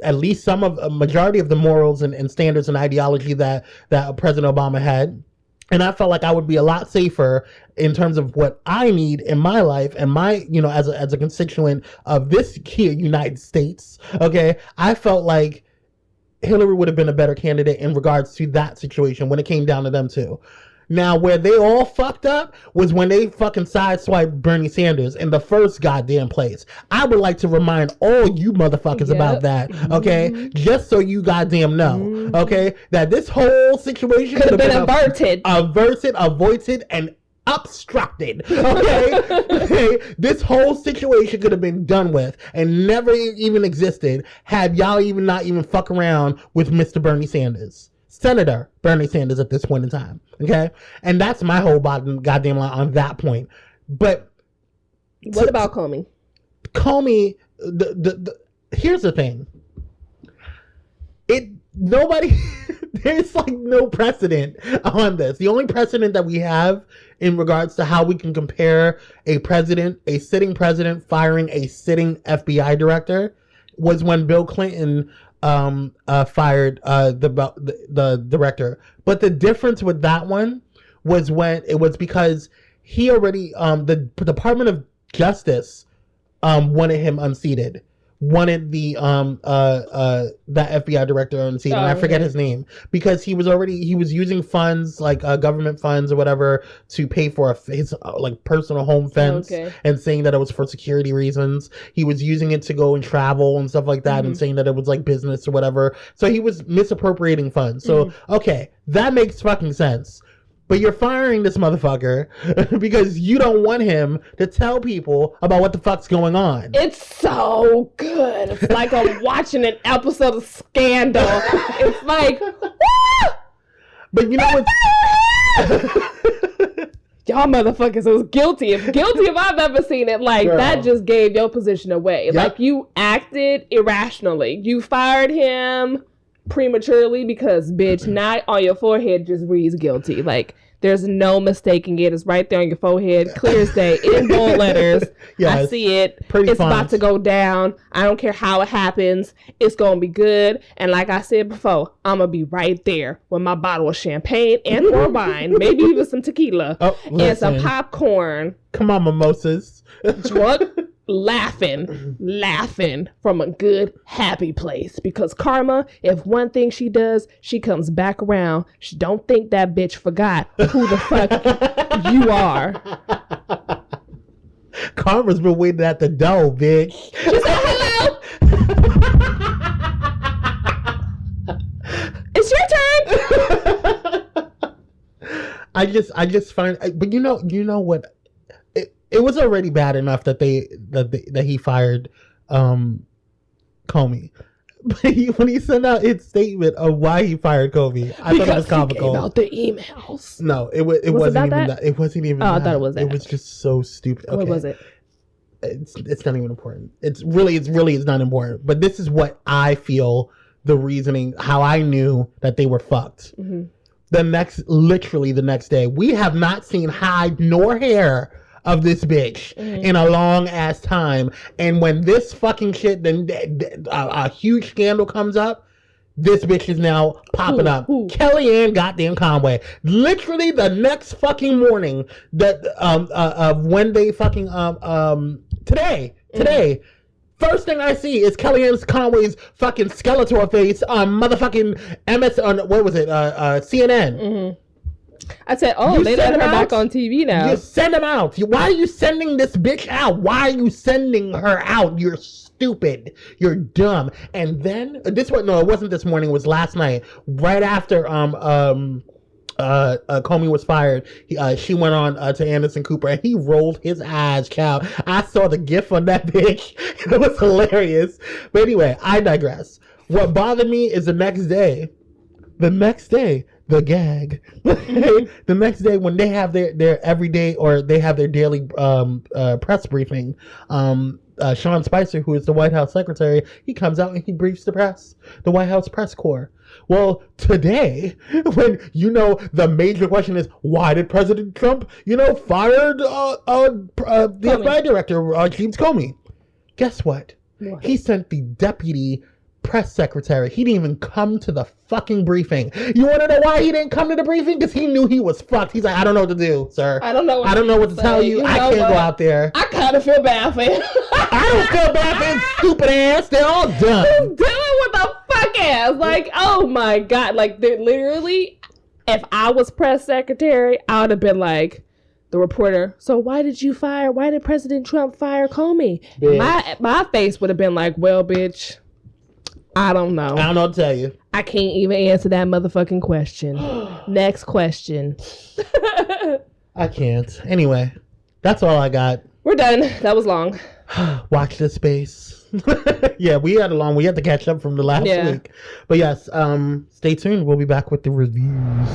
at least some of a majority of the morals and standards and ideology that President Obama had. And I felt like I would be a lot safer in terms of what I need in my life and my, as a constituent of this here United States. Okay. I felt like Hillary would have been a better candidate in regards to that situation when it came down to them too. Now, where they all fucked up was when they fucking sideswiped Bernie Sanders in the first goddamn place. I would like to remind all you motherfuckers about that, okay? Just so you goddamn know, okay? That this whole situation could have been avoided, and obstructed, okay? Okay? This whole situation could have been done with and never even existed had y'all not even fuck around with Mr. Bernie Sanders. Senator Bernie Sanders at this point in time, okay? And that's my whole goddamn line on that point. But what about Comey? Comey, here's the thing. There's like no precedent on this. The only precedent that we have in regards to how we can compare a sitting president firing a sitting FBI director was when Bill Clinton fired the director. But the difference with that one was because he already the Department of Justice wanted him unseated. Wanted the that FBI director unseated, and I forget his name, because he was using funds like government funds or whatever to pay for his like personal home fence, and saying that it was for security reasons. He was using it to go and travel and stuff like that, and saying that it was like business or whatever. So he was misappropriating funds. So okay, that makes fucking sense. but you're firing this motherfucker because you don't want him to tell people about what the fuck's going on. It's so good. It's like I'm watching an episode of Scandal. It's like, woo! But you know what? Y'all motherfuckers was guilty. If I've ever seen it, like, girl, that just gave your position away. Yep. Like, you acted irrationally. You fired him prematurely because, bitch, not on your forehead just reads guilty. Like, there's no mistaking it. It's right there on your forehead, clear as day, in bold letters. Yes, I see it. It's about to go down. I don't care how it happens. It's going to be good. And like I said before, I'm going to be right there with my bottle of champagne and or wine, maybe even some tequila, and some popcorn. Come on, mimosas. Drunk, laughing from a good, happy place. Because karma, if one thing she does, she comes back around. She don't think that bitch forgot who the fuck you are. Karma's been waiting at the door, bitch. She said hello. It's your turn. I just find, but you know what? It was already bad enough that he fired Comey. But when he sent out his statement of why he fired Comey, I thought it was comical. He gave out the emails. No, it wasn't even that. It wasn't even. Oh, I thought it was that. It was just so stupid. Okay. What was it? It's not even important. It's really not important. But this is what I feel the reasoning, how I knew that they were fucked. Mm-hmm. Literally the next day, we have not seen hide nor hair of this bitch in a long ass time. And when this fucking shit, then a huge scandal comes up, this bitch is now popping up. Kellyanne goddamn Conway. Literally the next fucking morning that of when they fucking today. First thing I see is Kellyanne Conway's fucking Skeletor face on motherfucking CNN. Mm-hmm. I said, they let her back on TV now. You send him out. Why are you sending this bitch out? Why are you sending her out? You're stupid. You're dumb. And then it wasn't this morning. It was last night. Right after Comey was fired, she went on to Anderson Cooper and he rolled his eyes, child. I saw the gif on that bitch. It was hilarious. But anyway, I digress. What bothered me is the next day, the gag. The next day when they have their everyday, or they have their daily press briefing, Sean Spicer, who is the White House secretary, he comes out and he briefs the press, the White House press corps. Well, today, when the major question is, why did President Trump, fired the FBI director, James Comey? Guess what? He sent the deputy press secretary. He didn't even come to the fucking briefing. You want to know why he didn't come to the briefing? Because he knew he was fucked. He's like, I don't know what to do, sir. I don't know what to tell you. I can't go out there. I kind of feel bad for him. I don't feel bad for his stupid ass. They're all done. He's dealing with a fuck ass. Like, oh my God. Like, they're literally, if I was press secretary, I would have been like, the reporter, so why did President Trump fire Comey? My face would have been like, well, bitch, I don't know. I don't know what to tell you. I can't even answer that motherfucking question. Next question. I can't. Anyway, that's all I got. We're done. That was long. Watch this space. Yeah, we had to catch up from the last week. But yes, stay tuned. We'll be back with the reviews.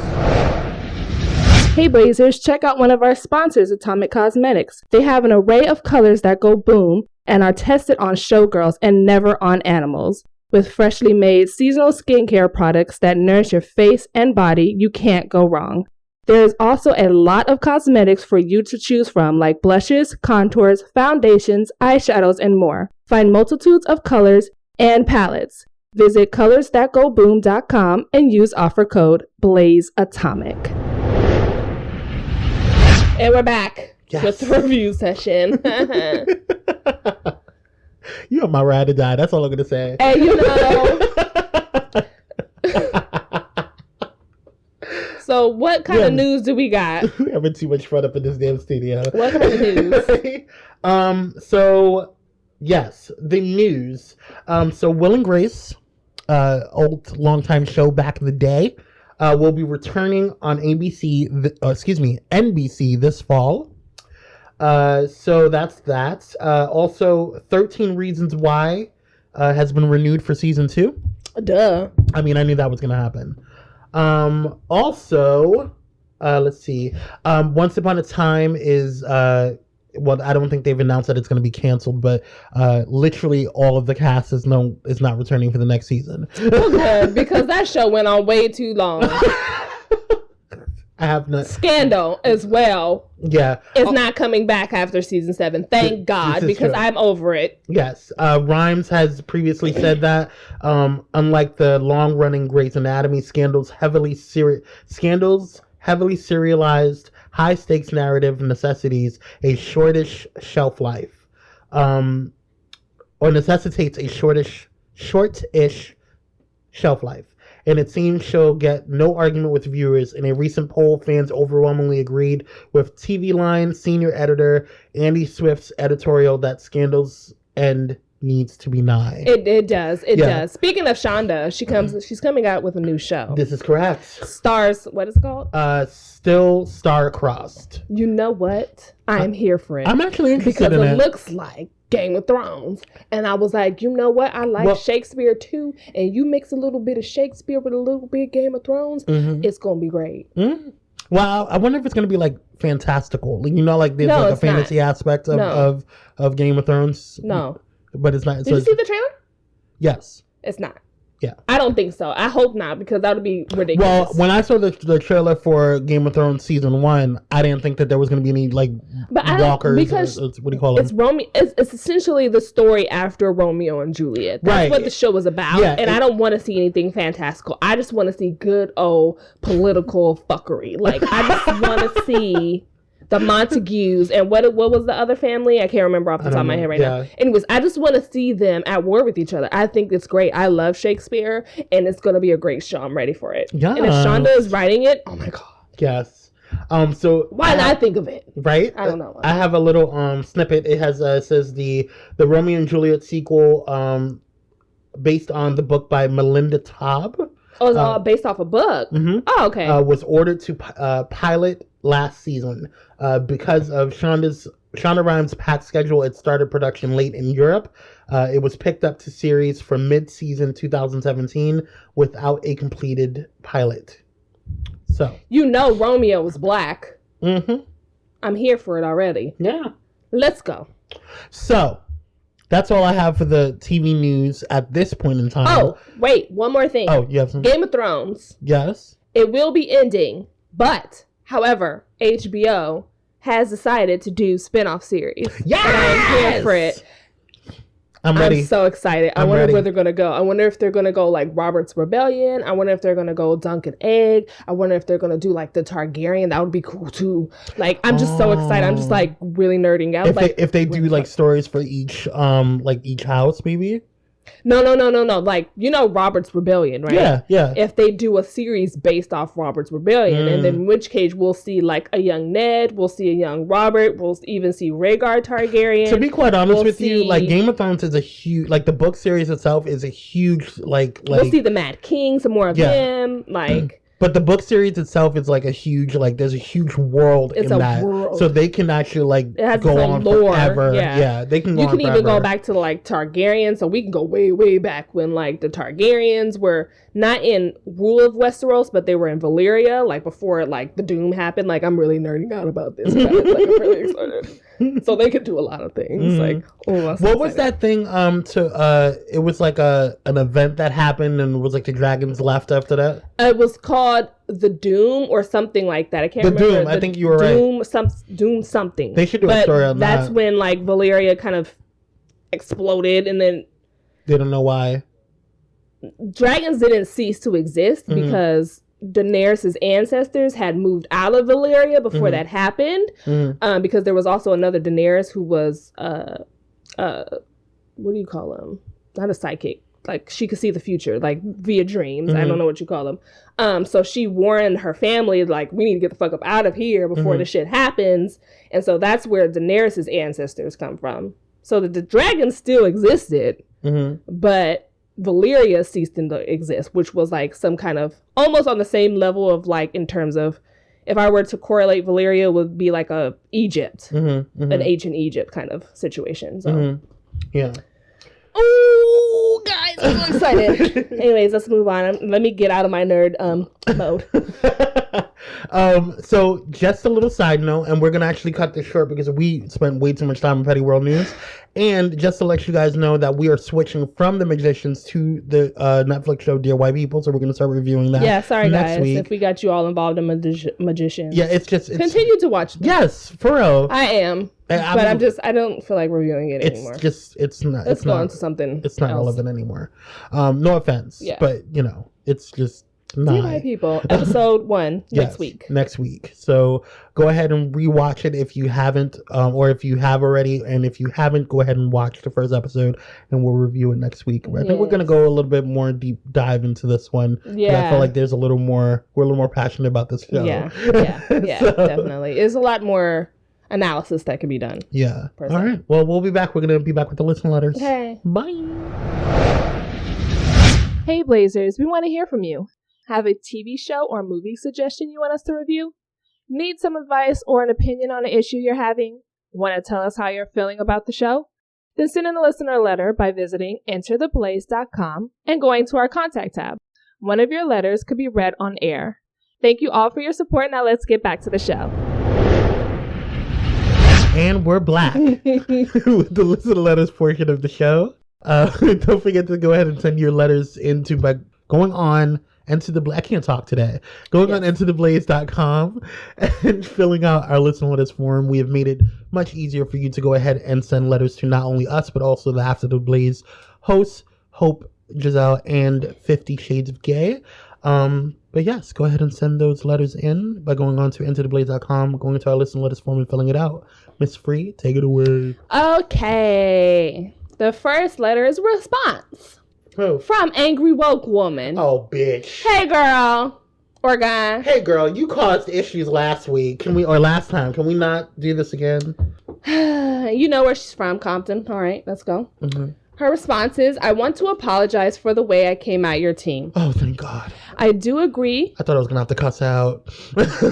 Hey Blazers, check out one of our sponsors, Atomic Cosmetics. They have an array of colors that go boom and are tested on showgirls and never on animals. With freshly made seasonal skincare products that nourish your face and body, you can't go wrong. There is also a lot of cosmetics for you to choose from, like blushes, contours, foundations, eyeshadows, and more. Find multitudes of colors and palettes. Visit colorsthatgoboom.com and use offer code BLAZEATOMIC. And we're back with the review session. You are my ride or die. That's all I'm going to say. And so what kind of news do we got? We're having too much fun up in this damn studio. What kind of news? So, yes, the news. So Will and Grace, old longtime show back in the day, will be returning on NBC this fall. So that's that. Also, 13 Reasons Why has been renewed for season 2. Duh. I mean, I knew that was going to happen. Also, let's see. Once Upon a Time is, well, I don't think they've announced that it's going to be canceled, but literally all of the cast is not returning for the next season. Well, good, because that show went on way too long. I have not. Scandal as well. Yeah. It's not coming back after season 7. Thank God, because true. I'm over it. Yes. Rhimes has previously said that, unlike the long-running Grey's Anatomy, Scandal's heavily serialized, high-stakes narrative necessitates a shortish shelf life. Or necessitates a shortish shelf life. And it seems she'll get no argument with viewers. In a recent poll, fans overwhelmingly agreed with TV Line senior editor Andy Swift's editorial that Scandal's end needs to be nigh. It does. It does. Speaking of Shonda, she's coming out with a new show. This is correct. Stars, what is it called? Still Star-Crossed. You know what? I'm here for it. I'm actually interested in it. Because it looks like Game of Thrones. And I was like, you know what? I like Shakespeare too. And you mix a little bit of Shakespeare with a little bit of Game of Thrones. Mm-hmm. It's going to be great. Mm-hmm. Well, I wonder if it's going to be like fantastical. You know, like there's like a fantasy aspect of Game of Thrones. No. But it's not. Did you see the trailer? Yes. It's not. Yeah. I don't think so. I hope not, because that would be ridiculous. Well, when I saw the trailer for Game of Thrones season 1, I didn't think that there was going to be any like walkers. Because what do you call it? It's essentially the story after Romeo and Juliet. That's what the show was about. Yeah, and I don't want to see anything fantastical. I just want to see good old political fuckery. Like I just want to see the Montagues and what was the other family? I can't remember off the top of my head right now. Anyways, I just want to see them at war with each other. I think it's great. I love Shakespeare, and it's going to be a great show. I'm ready for it. Yeah. And if Shonda is writing it, oh my God. Yes. So why not think of it? Right? I don't know. I have a little snippet. It has says the Romeo and Juliet sequel based on the book by Melinda Taub. Oh, it's all based off a book? Mm-hmm. Oh, okay. Was ordered to pilot last season. Because of Shonda Rhimes' packed schedule, it started production late in Europe. It was picked up to series for mid-season 2017 without a completed pilot. So Romeo was black. Mm-hmm. I'm here for it already. Yeah. Let's go. So that's all I have for the TV news at this point in time. Oh, wait, one more thing. Oh, you have some? Game of Thrones. Yes. It will be ending, but however, HBO has decided to do spin-off series. Yes! And I am here for it. I'm ready. I'm so excited. I wonder where they're going to go. I wonder if they're going to go like Robert's Rebellion. I wonder if they're going to go Dunk and Egg. I wonder if they're going to do like the Targaryen. That would be cool too. Like, I'm just so excited. I'm just like really nerding out. If they do like stories for each house, maybe. No. Like, Robert's Rebellion, right? Yeah. If they do a series based off Robert's Rebellion, and then in which case we'll see like a young Ned, we'll see a young Robert, we'll even see Rhaegar Targaryen. To be quite honest with you, like Game of Thrones is a huge, like the book series itself is a huge, like we'll see the Mad King, some more of him, like. But the book series itself is like a huge, like there's a huge world in that, so they can actually like go on forever. Yeah, they can. You can even go back to like Targaryen, so we can go way, way back when like the Targaryens were not in rule of Westeros, but they were in Valyria, like before like the Doom happened. Like I'm really nerding out about this. Like I'm really excited. So they could do a lot of things. Like what was that thing? It was like an event that happened, and it was like the dragons left after that. It was called the Doom or something like that. I can't remember. The Doom. I think you were right. Doom something. They should do a story on that. That's when like Valyria kind of exploded, and then they don't know why. Dragons didn't cease to exist because Daenerys' ancestors had moved out of Valyria before that happened. Because there was also another Daenerys who was what do you call them? Not a psychic. Like she could see the future, like via dreams. I don't know what you call them. So she warned her family, like, we need to get the fuck up out of here before the shit happens. And so that's where Daenerys' ancestors come from. So the dragons still existed, but Valyria ceased to exist, which was like some kind of almost on the same level of like in terms of if I were to correlate Valyria would be like a Egypt, an ancient Egypt kind of situation. So yeah. Oh, guys, I'm so excited. Anyways, let's move on. Let me get out of my nerd mode. So just a little side note, and we're gonna actually cut this short because we spent way too much time in Petty World News. And just to let you guys know that we are switching from The Magicians to the Netflix show Dear White People, so we're gonna start reviewing that. Yeah, sorry next guys week. if we got you all involved in Magicians. Yeah, it's continue to watch them. Yes, for real. I am. But I don't feel like reviewing it anymore. It's not. Let's go into something. It's not relevant anymore. No offense. Yeah. But it's just not. Dear White People, episode 1 next week. So go ahead and rewatch it if you haven't, or if you have already, and if you haven't, go ahead and watch the first episode, and we'll review it next week. I think we're gonna go a little bit more deep dive into this one. Yeah. I feel like there's we're a little more passionate about this show. Yeah. So, definitely. There's a lot more analysis that can be done. Yeah. All right. Well, we'll be back. We're going to be back with the listener letters. Okay. Bye. Hey, Blazers. We want to hear from you. Have a TV show or movie suggestion you want us to review? Need some advice or an opinion on an issue you're having? Want to tell us how you're feeling about the show? Then send in a listener letter by visiting entertheblaze.com and going to our contact tab. One of your letters could be read on air. Thank you all for your support. Now let's get back to the show. And we're back with the listener letters portion of the show. Don't forget to go ahead and send your letters by going on Into the Blaze. I can't talk today. Going on entertheblaze.com and filling out our listener letters form. We have made it much easier for you to go ahead and send letters to not only us, but also the After the Blaze hosts, Hope, Giselle, and 50 Shades of Gay. But yes, go ahead and send those letters in by going on to entertheblaze.com, going into our listener letters form and filling it out. Miss Free, take it away. Okay. The first letter is a response. Who? From Angry Woke Woman. Oh, bitch. Hey, girl. Or guy. Hey, girl, you caused issues last time. Can we not do this again? You know where she's from, Compton. All right, let's go. Mm-hmm. Her response is, I want to apologize for the way I came at your team. Oh, thank God. I do agree. I thought I was going to have to cuss out.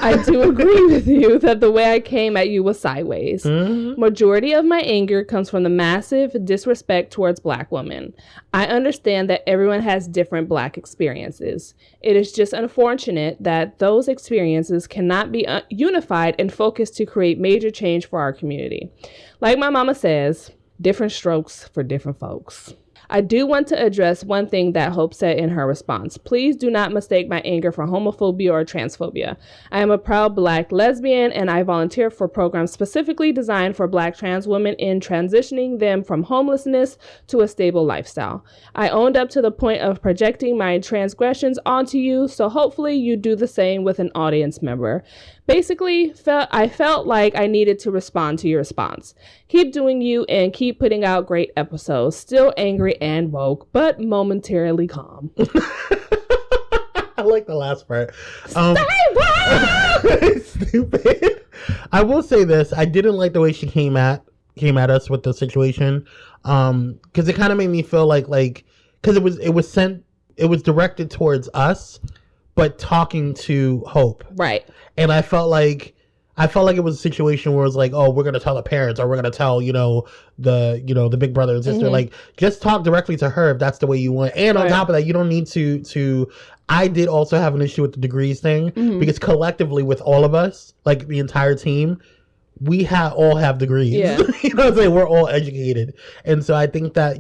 I do agree with you that the way I came at you was sideways. Mm-hmm. Majority of my anger comes from the massive disrespect towards Black women. I understand that everyone has different Black experiences. It is just unfortunate that those experiences cannot be unified and focused to create major change for our community. Like my mama says, different strokes for different folks. I do want to address one thing that Hope said in her response. Please do not mistake my anger for homophobia or transphobia. I am a proud Black lesbian, and I volunteer for programs specifically designed for Black trans women in transitioning them from homelessness to a stable lifestyle. I owned up to the point of projecting my transgressions onto you, so hopefully you do the same with an audience member. Basically, I felt like I needed to respond to your response. Keep doing you and keep putting out great episodes. Still angry and woke, but momentarily calm. I like the last part. Stupid. I will say this. I didn't like the way she came at us with the situation. Because it kind of made me feel like because it was directed towards us, but talking to Hope. Right. And I felt like it was a situation where it was like, oh, we're gonna tell the parents, or we're gonna tell the big brother and sister. Mm-hmm. Like, just talk directly to her if that's the way you want. And on top of that, you don't need to. I did also have an issue with the degrees thing, mm-hmm. because collectively with all of us, like the entire team, we all have degrees. Yeah. You know what I'm saying? We're all educated. And so I think that,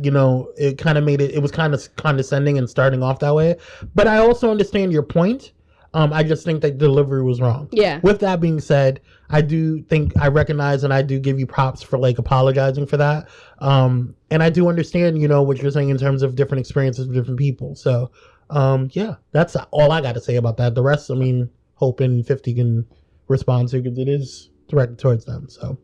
it kind of made it was kind of condescending and starting off that way. But I also understand your point. I just think that delivery was wrong. Yeah. With that being said, I do think I recognize and I do give you props for apologizing for that. And I do understand, what you're saying in terms of different experiences with different people. So, yeah, that's all I got to say about that. The rest, Hope and 50 can respond to because it is directed towards them. So,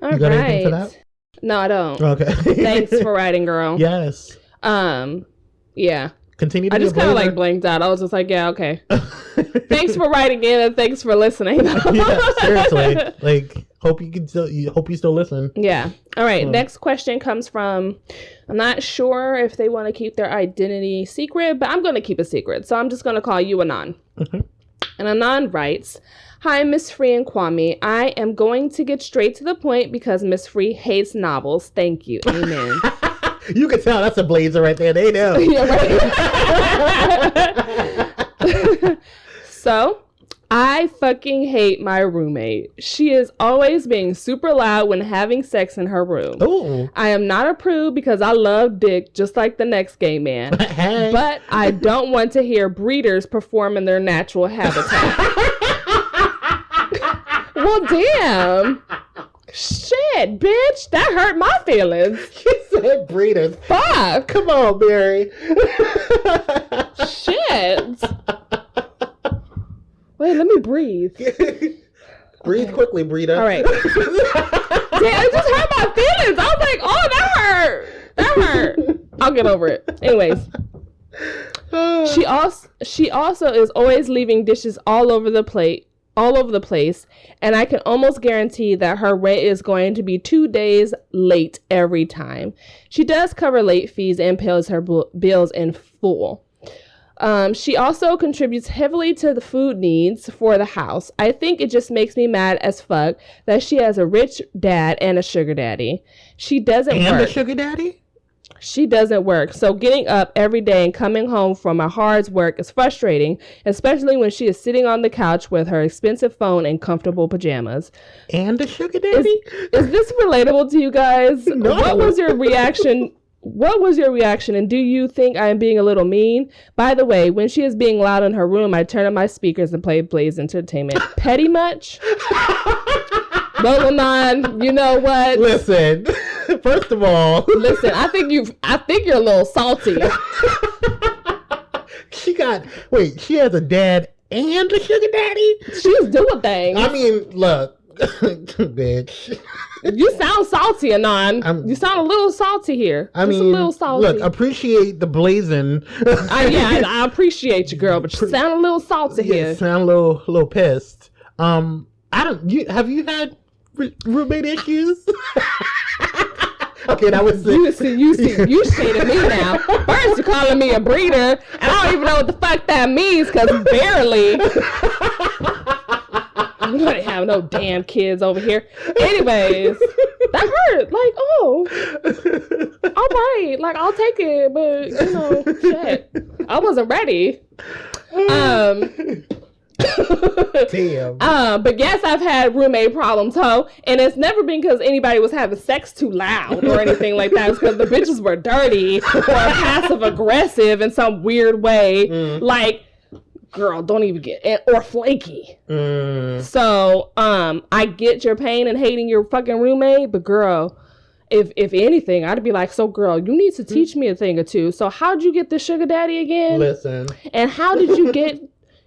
you got anything for that? No, I don't. Okay. Thanks for writing, girl. Yes. Yeah. Continue to I be just kind of like blinked out. I was just like, yeah, okay. Thanks for writing in and thanks for listening. Yeah, seriously. Like, hope you still listen. Yeah. All right. Next question comes from, I'm not sure if they want to keep their identity secret, but I'm going to keep it secret. So I'm just going to call you Anon. Mm-hmm. And Anon writes, "Hi, Miss Free and Kwame. I am going to get straight to the point because Miss Free hates novels. Thank you. Amen." You can tell that's a blazer right there. They know. Yeah, right. So, I fucking hate my roommate. She is always being super loud when having sex in her room. Ooh. I am not a prude because I love dick just like the next gay man. Hey. But I don't want to hear breeders perform in their natural habitat. Well, damn. Shit, bitch. That hurt my feelings. She said breeders. Fuck. Come on, Barry. Shit. Wait, let me breathe. Breathe quickly, breeder. All right. Damn, it just hurt my feelings. I was like, oh, that hurt. That hurt. I'll get over it. Anyways. She also is always leaving dishes all over the place, and I can almost guarantee that her rent is going to be 2 days late every time. She does cover late fees and pays her bills in full. She also contributes heavily to the food needs for the house. I think it just makes me mad as fuck that she has a rich dad and a sugar daddy. She doesn't work. And a sugar daddy? She doesn't work, so getting up every day and coming home from a hard work is frustrating, especially when she is sitting on the couch with her expensive phone and comfortable pajamas. And a sugar daddy? Is this relatable to you guys? No. What was your reaction? And do you think I am being a little mean? By the way, when she is being loud in her room, I turn on my speakers and play Blaze Entertainment. Petty much? Anon, you know what? Listen, first of all, I think you're a little salty. She has a dad and a sugar daddy? She's doing things. I mean, look, bitch. You sound salty, Anon. You sound a little salty here. I mean, a little salty. Look, appreciate the blazing. I appreciate you, girl, but you sound a little salty here. Sound a little pissed. Have you had roommate issues? Okay, that was you shaded me now. First you're calling me a breeder, and I don't even know what the fuck that means, because barely. We don't have no damn kids over here. Anyways, that hurt. Like, oh, all right. Like, I'll take it, but shit, I wasn't ready. Damn. But yes, I've had roommate problems, and it's never been because anybody was having sex too loud or anything like that. It's because the bitches were dirty or passive aggressive in some weird way. Like, girl, don't even get it, or flaky. So, I get your pain and hating your fucking roommate, but girl, if anything, I'd be like, so girl, you need to teach me a thing or two. So how'd you get the sugar daddy again? Listen. And how did you get,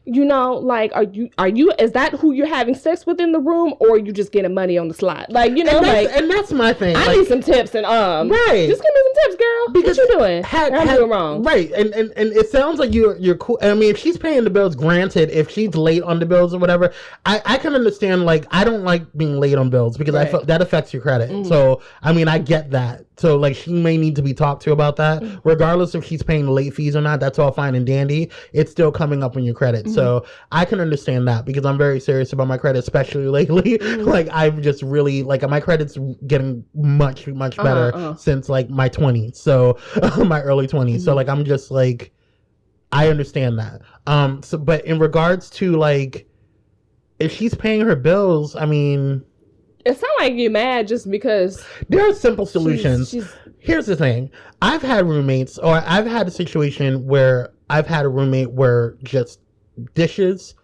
like, are you, is that who you're having sex with in the room, or are you just getting money on the slide? Like, and that's my thing. I need some tips and, right. Just give me some tips, girl. Because what you doing? I'm doing wrong. Right. And it sounds like you're cool. I mean, if she's paying the bills, granted, if she's late on the bills or whatever, I can understand, like, I don't like being late on bills because I feel that affects your credit. So, I mean, I get that. So, like, she may need to be talked to about that. Regardless if she's paying late fees or not, that's all fine and dandy. It's still coming up on your credit. So, I can understand that because I'm very serious about my credit, especially lately. Like, I've just really, like, my credit's getting much, much better since, like, my 20s. So, my early 20s. So, like, I'm just, like, I understand that. But in regards to, like, if she's paying her bills, I mean... It sounds like you're mad just because... There are simple solutions. Here's the thing. I've had roommates, or I've had a situation where I've had a roommate where just dishes,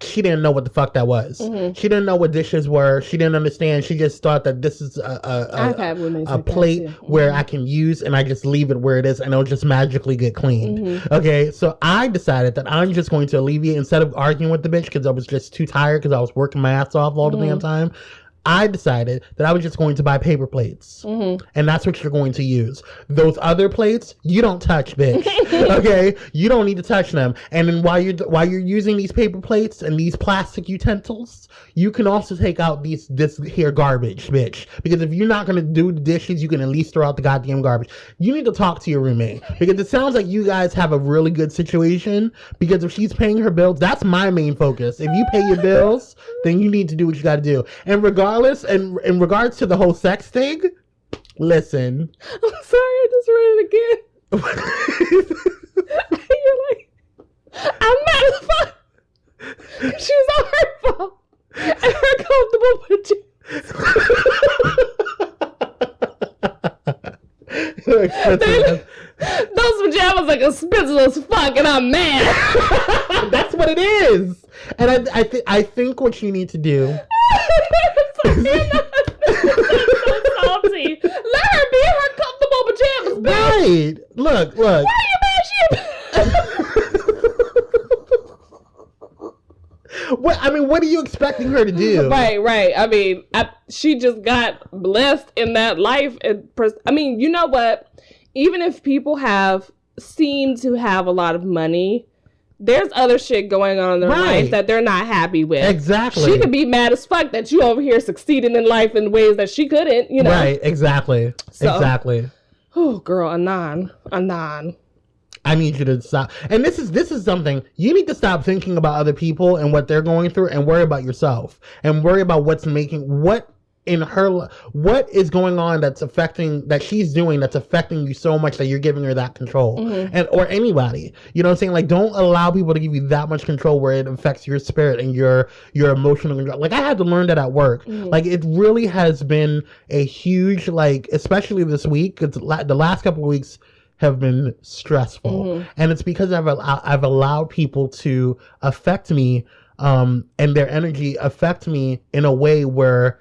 she didn't know what the fuck that was. She didn't know what dishes were. She didn't understand. She just thought that this is a plate where I can use, and I just leave it where it is, and it'll just magically get cleaned. Okay, so I decided that I'm just going to alleviate, instead of arguing with the bitch, because I was just too tired, because I was working my ass off all the damn time. I decided that I was just going to buy paper plates. Mm-hmm. And that's what you're going to use. Those other plates, you don't touch, bitch. Okay? You don't need to touch them. And then while you're using these paper plates and these plastic utensils, you can also take out this here garbage, bitch. Because if you're not going to do the dishes, you can at least throw out the goddamn garbage. You need to talk to your roommate. Because it sounds like you guys have a really good situation. Because if she's paying her bills, that's my main focus. If you pay your bills, then you need to do what you got to do. And regardless, and in regards to the whole sex thing, listen. I'm sorry, I just read it again. You're like, I'm mad as fuck. She's so hurtful. And her comfortable pajamas. Those pajamas are expensive as fuck, and I'm mad. That's what it is. And I think what you need to do. I'm so salty. Let her be in her comfortable pajamas, bitch. Right. Look. Why are you mad? What are you expecting her to do? Right. I mean, she just got blessed in that life. You know what? Even if people seem to have a lot of money, there's other shit going on in their life that they're not happy with. Exactly. She could be mad as fuck that you over here succeeding in life in ways that she couldn't, you know? Right, exactly. Exactly. Oh, girl, Anon. I need you to stop. And this is something you need to stop thinking about other people and what they're going through and worry about yourself and worry about what is going on that she's doing that's affecting you so much that you're giving her that control. Mm-hmm. Or anybody. You know what I'm saying? Like, don't allow people to give you that much control where it affects your spirit and your emotional control. Like, I had to learn that at work. Mm-hmm. Like, it really has been a huge, like, especially this week, the last couple of weeks have been stressful. Mm-hmm. And it's because I've allowed people to affect me, and their energy affect me in a way where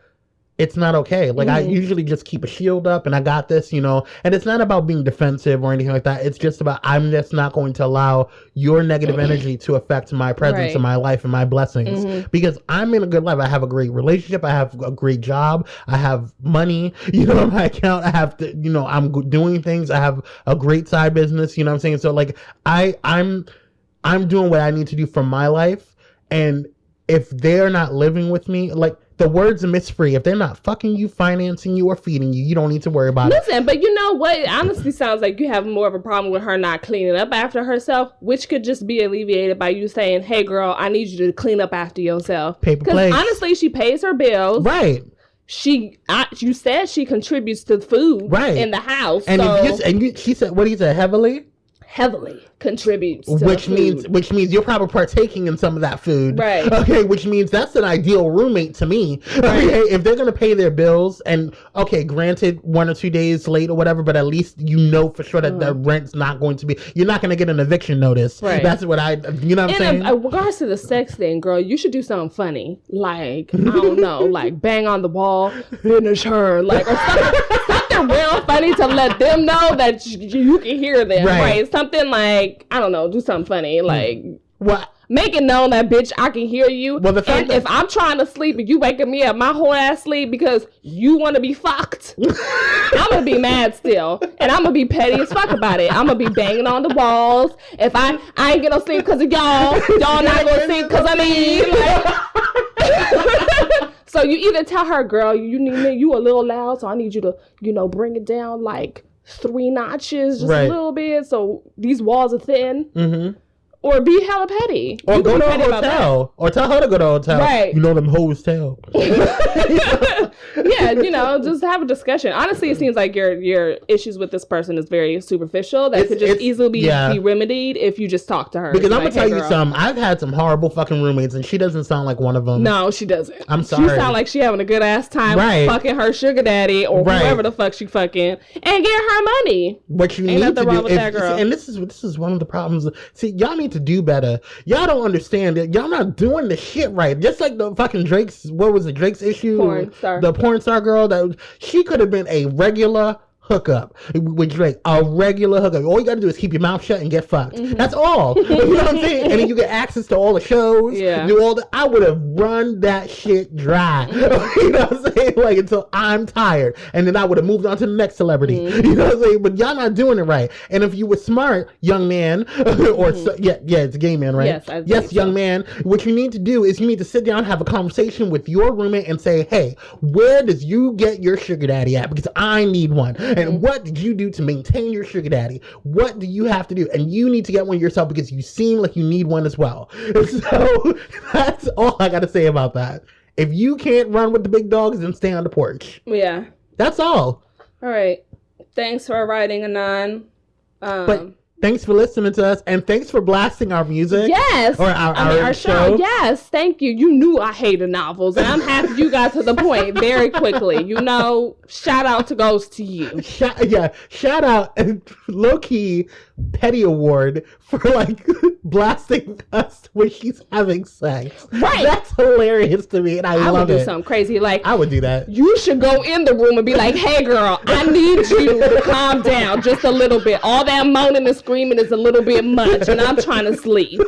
it's not okay. Like, I usually just keep a shield up and I got this, you know, and it's not about being defensive or anything like that. It's just about, I'm just not going to allow your negative energy to affect my presence in my life and my blessings, because I'm in a good life. I have a great relationship. I have a great job. I have money, you know, in my account. I have to, you know, I'm doing things. I have a great side business, you know what I'm saying? So like, I'm doing what I need to do for my life. And if they're not living with me, like, the words of Miss Free, if they're not fucking you, financing you, or feeding you, you don't need to worry about it. Listen, but you know what? It honestly sounds like you have more of a problem with her not cleaning up after herself, which could just be alleviated by you saying, hey, girl, I need you to clean up after yourself. Paper plates. Because honestly, she pays her bills. Right. You said she contributes to food in the house. And she said, what do you say, heavily contributes to which means you're probably partaking in some of that food, right? Okay, which means that's an ideal roommate to me. Right. Okay, if they're gonna pay their bills, and okay, granted 1 or 2 days late or whatever, but at least you know for sure that the rent's not going to be, you're not gonna get an eviction notice. Right. That's what you know what I'm saying? In regards to the sex thing, girl, you should do something funny, like, I don't know, like bang on the wall, finish her, like, or something real funny to let them know that you can hear them, right? Something like, I don't know, do something funny, like, what? Make it known that, bitch, I can hear you. Well, and if I'm trying to sleep and you waking me up, my whole ass sleep because you want to be fucked, I'm going to be mad still. And I'm going to be petty as fuck about it. I'm going to be banging on the walls. If I ain't going to sleep because of y'all not going to sleep because of me. Like, so you either tell her, girl, you a little loud, so I need you to, you know, bring it down like 3 notches, just a little bit, so these walls are thin. Mm-hmm. Or be hella petty. Or go to a hotel. Or tell her to go to a hotel. Right. You know them hoes tell. Yeah, you know, just have a discussion. Honestly, it seems like your issues with this person is very superficial. That could just easily be remedied if you just talk to her. Because I'm going to tell you something. I've had some horrible fucking roommates, and she doesn't sound like one of them. No, she doesn't. I'm sorry. She sound like she having a good ass time fucking her sugar daddy or whoever the fuck she fucking, and get her money. What you need to do. Wrong with that girl. And this is one of the problems. See, y'all need to do better. Y'all don't understand it. Y'all not doing the shit right. Just like the fucking Drake's issue? Porn star. The porn star girl, that she could have been a regular hookup with Drake, a regular hookup. All you got to do is keep your mouth shut and get fucked. That's all. You know what I'm saying? And then you get access to all the shows. Yeah. Do all the. I would have run that shit dry. You know what I'm saying? Like until I'm tired, and then I would have moved on to the next celebrity. You know what I'm saying? But y'all not doing it right. And if you were smart, young man, or it's a gay man, right? Yes, young man. What you need to do is you need to sit down, have a conversation with your roommate, and say, hey, where does you get your sugar daddy at? Because I need one. And what did you do to maintain your sugar daddy? What do you have to do? And you need to get one yourself because you seem like you need one as well. So that's all I got to say about that. If you can't run with the big dogs, then stay on the porch. Yeah. That's all. All right. Thanks for writing, Anon. But thanks for listening to us, and thanks for blasting our music. Yes. Or our show. Yes, thank you. You knew I hated novels, and I'm happy you got to the point very quickly. You know, shout out goes to you. Shout out, low-key petty award for like blasting us when she's having sex. Right. That's hilarious to me, and I love it. I would do something crazy. Like, I would do that. You should go in the room and be like, hey girl, I need you to calm down just a little bit. All that moaning and screaming is a little bit much, and I'm trying to sleep.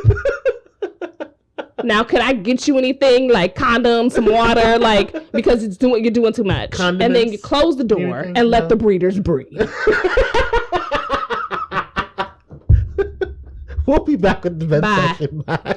Now, could I get you anything like condoms, some water, like, because you're doing too much. Condiments. And then you close the door and let the breeders breed. We'll be back with the vent session. Bye.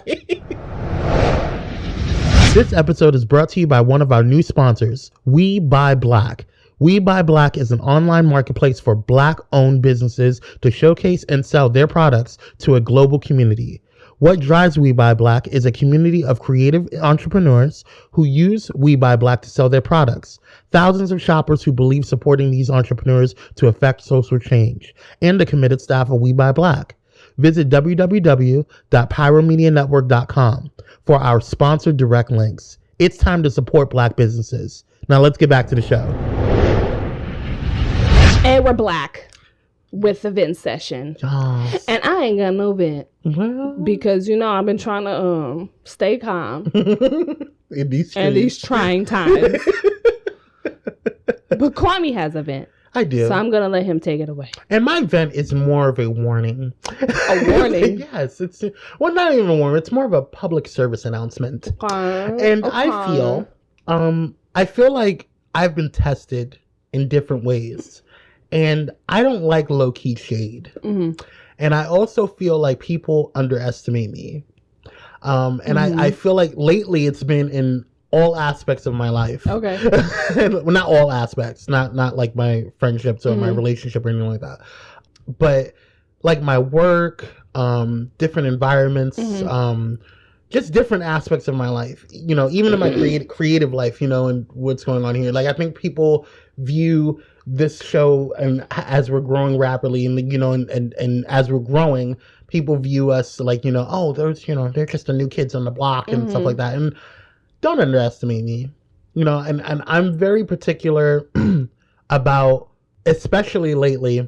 This episode is brought to you by one of our new sponsors, We Buy Black. We Buy Black is an online marketplace for Black-owned businesses to showcase and sell their products to a global community. What drives We Buy Black is a community of creative entrepreneurs who use We Buy Black to sell their products, thousands of shoppers who believe supporting these entrepreneurs to affect social change, and a committed staff of We Buy Black. Visit www.pyromedianetwork.com for our sponsored direct links. It's time to support Black businesses. Now let's get back to the show. And we're Black with the vent session. Yes. And I ain't got no vent. Well, because, you know, I've been trying to stay calm in these trying times. But Kwame has a vent. I do. So I'm going to let him take it away. And my vent is more of a warning. A warning? Yes. It's, well, not even a warning. It's more of a public service announcement. And I feel like I've been tested in different ways. And I don't like low-key shade. Mm-hmm. And I also feel like people underestimate me. And I feel like lately it's been in all aspects of my life. Okay. Well, not all aspects. Not like my friendships or my relationship or anything like that. But like my work, different environments, just different aspects of my life. You know, even in my creative life, you know, and what's going on here. Like I think people view this show and as we're growing rapidly and, you know, and as we're growing, people view us like, you know, oh, there's, you know, they're just the new kids on the block and stuff like that. And don't underestimate me, you know, and I'm very particular about, especially lately,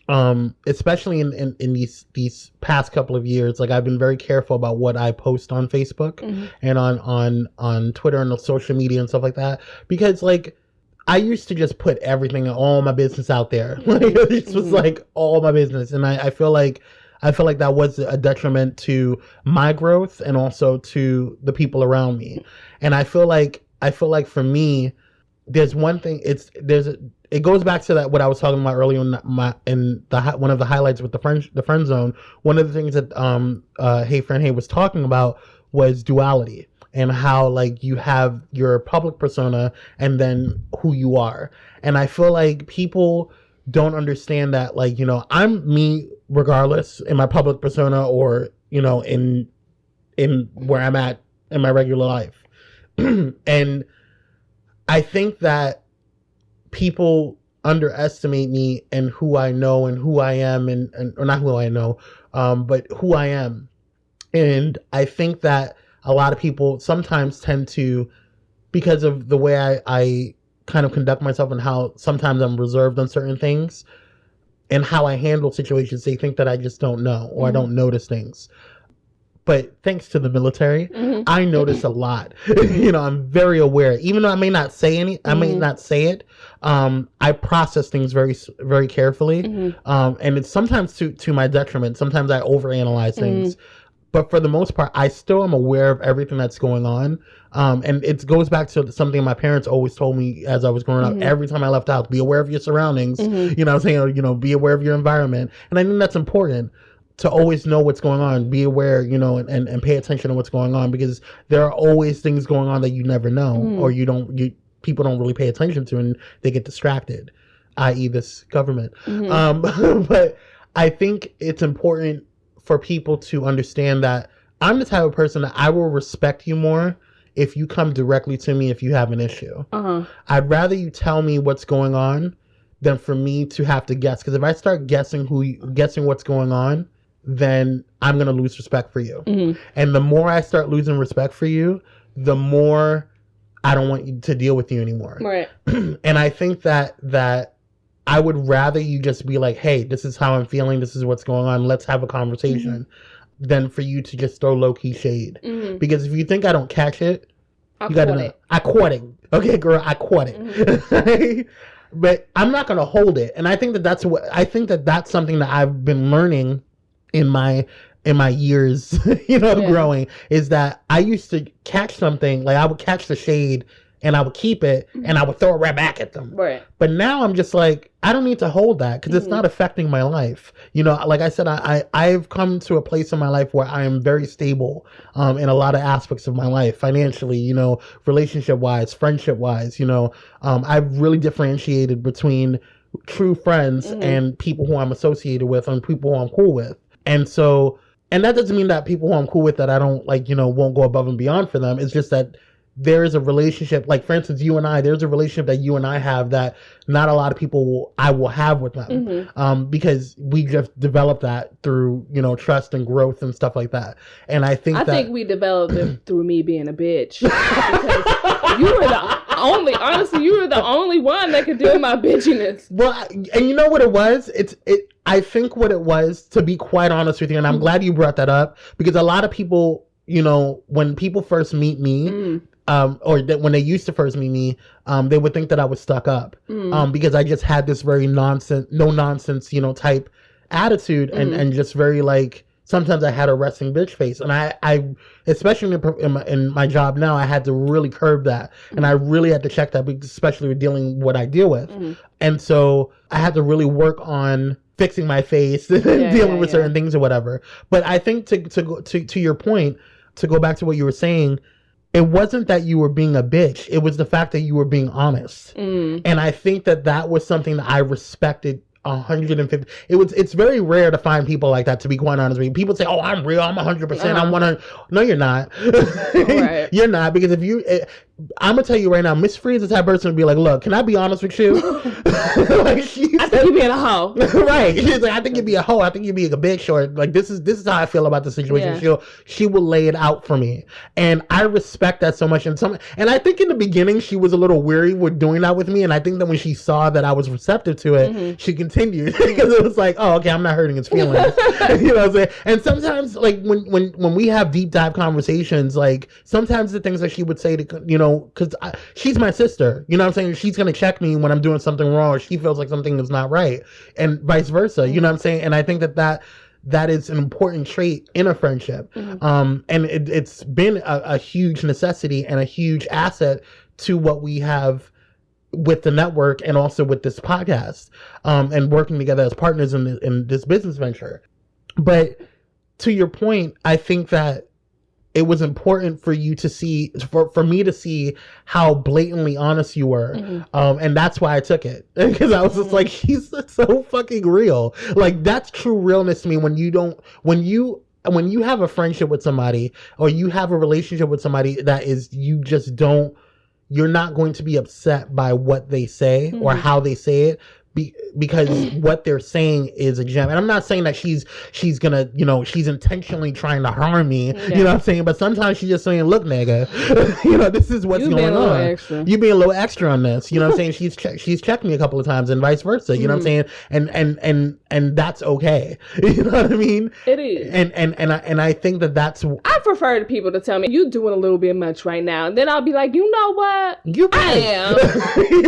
especially in these past couple of years, like I've been very careful about what I post on Facebook and on Twitter and social media and stuff like that, because like I used to just put everything, all my business out there. Like, it was like all my business, and I feel like that was a detriment to my growth and also to the people around me. And I feel like for me, there's one thing. It goes back to that what I was talking about earlier in one of the highlights with the friend zone. One of the things that Hey Friend Hey was talking about was duality and how like you have your public persona and then who you are. And I feel like people don't understand that, like, you know, I'm me regardless in my public persona or, you know, in where I'm at in my regular life. And I think that people underestimate me and who I know and who I am and or not who I know, but who I am. And I think that a lot of people sometimes tend to, because of the way I kind of conduct myself and how sometimes I'm reserved on certain things and how I handle situations, they think that I just don't know or I don't notice things. but thanks to the military, I notice a lot. I'm very aware, even though I may not say it. I process things very, very carefully. And it's sometimes to my detriment. Sometimes I overanalyze things. But for the most part, I still am aware of everything that's going on. And it goes back to something my parents always told me as I was growing up. Every time I left the house, be aware of your surroundings. You know what I'm saying? Be aware of your environment. And I think that's important, to always know what's going on, be aware, and pay attention to what's going on, because there are always things going on that you never know, or people don't really pay attention to, and they get distracted, i.e. this government. But I think it's important for people to understand that I'm the type of person that I will respect you more if you come directly to me if you have an issue. I'd rather you tell me what's going on than for me to have to guess. Because if I start guessing what's going on, then I'm going to lose respect for you. And the more I start losing respect for you, the more I don't want to deal with you anymore. Right. And I think that I would rather you just be like, hey, this is how I'm feeling. This is what's going on. Let's have a conversation. Than for you to just throw low-key shade. Because if you think I don't catch it, you got to know. I caught it. Okay, girl, I caught it. But I'm not going to hold it. And I think that's something that I've been learning in my years, growing, is that I used to catch something, like I would catch the shade and I would keep it and I would throw it right back at them. Right. But now I'm just like, I don't need to hold that because it's not affecting my life. Like I said, I've come to a place in my life where I am very stable in a lot of aspects of my life, financially, relationship wise, friendship wise, I've really differentiated between true friends and people who I'm associated with and people who I'm cool with. And that doesn't mean that people who I'm cool with that I don't won't go above and beyond for them. It's just that there is a relationship, like for instance, there's a relationship that you and I have that not a lot of people will have with them. Because we just developed that through, trust and growth and stuff like that. And I think we developed it through me being a bitch. Because you were the only one that could deal with my bitchiness. Well, and you know what it was? I think what it was, to be quite honest with you, and I'm glad you brought that up, because a lot of people, when people first meet me, when they used to first meet me, they would think that I was stuck up, because I just had this very no nonsense, type attitude, and just very sometimes I had a resting bitch face, and I especially in my job now, I had to really curb that, and I really had to check that, especially with dealing with what I deal with, and so I had to really work on fixing my face and dealing with certain things or whatever. But I think to your point, to go back to what you were saying, it wasn't that you were being a bitch. It was the fact that you were being honest. And I think that was something that I respected 150. It's very rare to find people like that, to be quite honest with you. People say, oh, I'm real, I'm 100%, I'm 100. No, you're not. Right. You're not, because I'm gonna tell you right now, Miss Free is the type of person to be like, look, can I be honest with you? I think you being a hoe. Right. She's like, I think you'd be a hoe. I think you'd be a bitch, or this is how I feel about the situation. Yeah. She will lay it out for me. And I respect that so much. And I think in the beginning she was a little weary with doing that with me. And I think that when she saw that I was receptive to it, she continued, because it was like, oh, okay, I'm not hurting his feelings. You know what I'm saying? And sometimes when we have deep dive conversations, sometimes the things that she would say to, because she's my sister, you know what I'm saying? She's going to check me when I'm doing something wrong, or she feels like something is not right, and vice versa, you know what I'm saying? And I think that is an important trait in a friendship. And it's been a huge necessity and a huge asset to what we have with the network, and also with this podcast, and working together as partners in this business venture. But to your point, I think that it was important for you to see, for me to see how blatantly honest you were. And that's why I took it. Because I was just like, she's so fucking real. That's true realness to me, when you have a friendship with somebody, or you have a relationship with somebody that is, you're not going to be upset by what they say or how they say it, because what they're saying is a gem. And I'm not saying that she's gonna, she's intentionally trying to harm me. Yeah. You know what I'm saying? But sometimes she's just saying, look, nigga, this is what's going on. You being a little extra on this. You know what I'm saying? She's checked me a couple of times and vice versa. You know what I'm saying? And that's okay. You know what I mean? It is. And I think that's. I prefer people to tell me, you doing a little bit much right now. And then I'll be like, you know what? I am.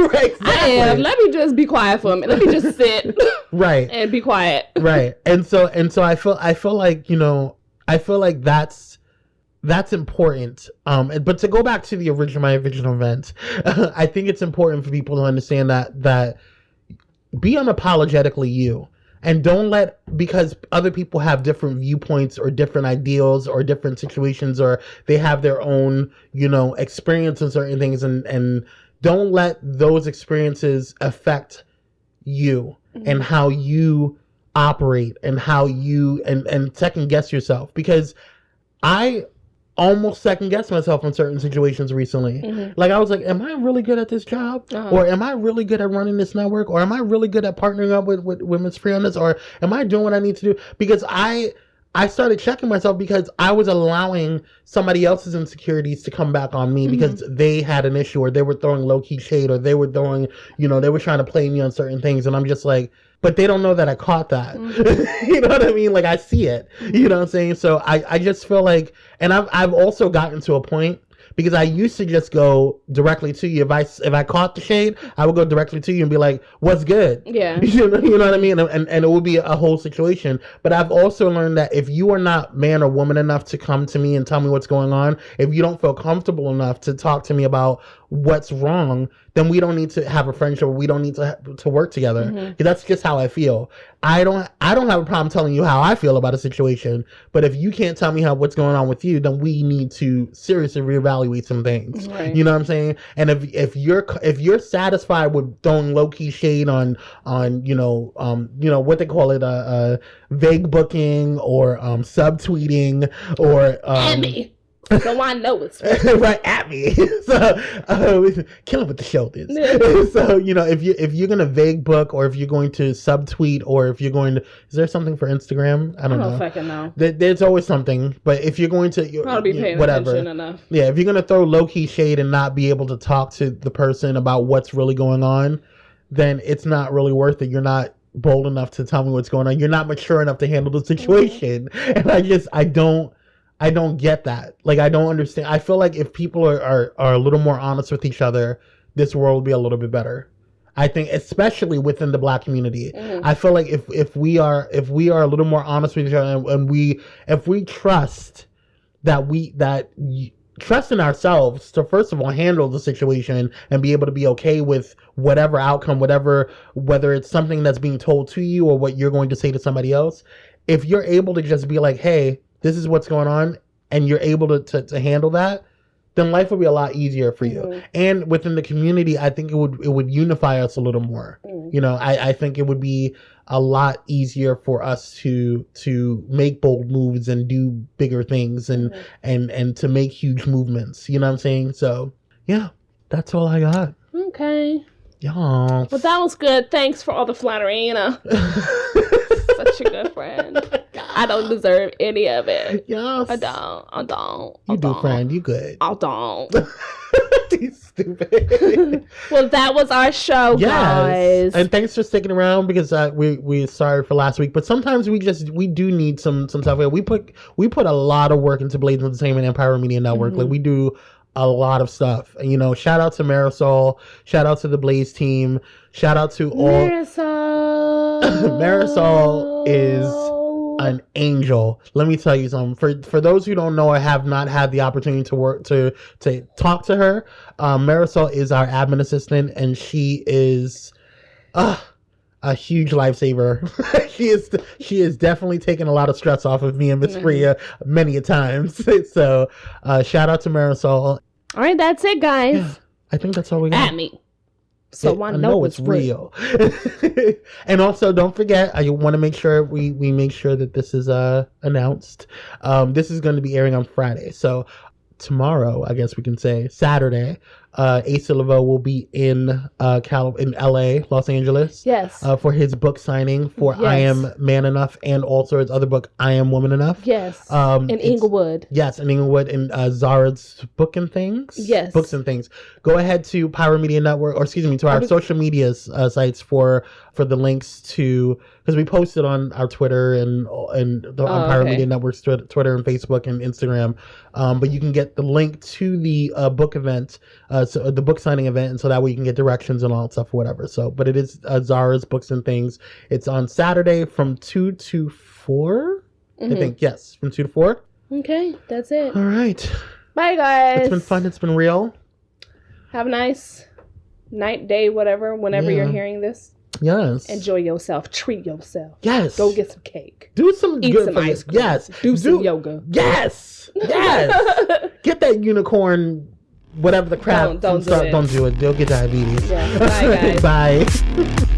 Right, exactly. I am. Let me just be quiet for a minute. Let me just sit. Right. And be quiet. Right. And so I feel like, I feel like that's important. But to go back to my original event, I think it's important for people to understand that be unapologetically you. And don't because other people have different viewpoints or different ideals or different situations, or they have their own, experience in certain things, and don't let those experiences affect you and how you operate and how you and second guess yourself. Because I almost second guessed myself in certain situations recently. Like I was like, am I really good at this job? Or am I really good at running this network? Or am I really good at partnering up with Women's Free on this? Or am I doing what I need to do? Because I started checking myself because I was allowing somebody else's insecurities to come back on me because they had an issue, or they were throwing low-key shade, or they were throwing, they were trying to play me on certain things. And I'm just like, but they don't know that I caught that. You know what I mean? Like I see it, you know what I'm saying? So I just feel like, and I've also gotten to a point, because I used to just go directly to you. If I caught the shade, I would go directly to you and be like, what's good? Yeah. You know what I mean? And it would be a whole situation. But I've also learned that if you are not man or woman enough to come to me and tell me what's going on, if you don't feel comfortable enough to talk to me about what's wrong, then we don't need to have a friendship. We don't need to work together. Because that's just how I feel. I don't have a problem telling you how I feel about a situation. But if you can't tell me what's going on with you, then we need to seriously reevaluate some things. Right. You know what I'm saying? And if you're satisfied with throwing low key shade on what they call it, vague booking or subtweeting or Andy. So I know it's right at me. So killing with the shoulders. So if you're gonna vague book, or if you're going to subtweet, or if you're going to, is there something for Instagram? I don't know. Fucking know. There's always something. But if you're going to, probably be paying attention enough. Yeah, if you're gonna throw low key shade and not be able to talk to the person about what's really going on, then it's not really worth it. You're not bold enough to tell me what's going on. You're not mature enough to handle the situation. And I don't get that. Like, I don't understand. I feel like if people are a little more honest with each other, this world will be a little bit better. I think, especially within the Black community. I feel like if we are a little more honest with each other, and if we trust trust in ourselves to, first of all, handle the situation and be able to be okay with whatever outcome, whether it's something that's being told to you or what you're going to say to somebody else. If you're able to just be like, hey, this is what's going on, and you're able to handle that, then life will be a lot easier for you. And within the community, I think it would unify us a little more. I think it would be a lot easier for us to make bold moves and do bigger things and to make huge movements. You know what I'm saying? So yeah, that's all I got. Okay. Yeah. Well, that was good. Thanks for all the flattery, Such a good friend. I don't deserve any of it. Yes. I don't. You do, friend. You good. I don't. He's stupid. Well, that was our show, guys. And thanks for sticking around, because we sorry for last week, but sometimes we do need some stuff. We put a lot of work into Blaze Entertainment Empire Media Network. Like, we do a lot of stuff. Shout out to Marisol. Shout out to the Blaze team. Shout out to all. Marisol is an angel. Let me tell you something. For those who don't know or have not had the opportunity to talk to her, Marisol is our admin assistant, and she is a huge lifesaver. She is definitely taken a lot of stress off of me and Miss Freya many a times. So shout out to Marisol. All right, that's it, guys. Yeah, I think that's all we got. At me. So I know it's real. And also, don't forget, I want to make sure we make sure that this is announced. This is going to be airing on Friday. So tomorrow, I guess we can say Saturday, Asa Laveau will be in LA, Los Angeles. Yes. For his book signing for I Am Man Enough, and also his other book, I Am Woman Enough. Yes. In Inglewood. Yes, in Inglewood, in Zara's Book and Things. Yes. Books and Things. Go ahead to Power Media Network, or excuse me, to our social media sites for the links to, because we posted on our Twitter and on Power Media Network's Twitter and Facebook and Instagram. But you can get the link to the book event, so the book signing event, and so that way you can get directions and all that stuff or whatever. So, but it is Zara's Books and Things. It's on Saturday from 2 to 4. I think, yes, from 2 to 4. Okay, that's it. All right. Bye, guys. It's been fun. It's been real. Have a nice night, day, whatever, whenever you're hearing this. Yes. Enjoy yourself. Treat yourself. Yes. Go get some cake. Do some Eat good some ice cream. Yes. Do some yoga. Yes. Yes. Get that unicorn, whatever the crap. Don't do it. Don't do it. They'll get diabetes. Yeah. Bye, guys. Bye.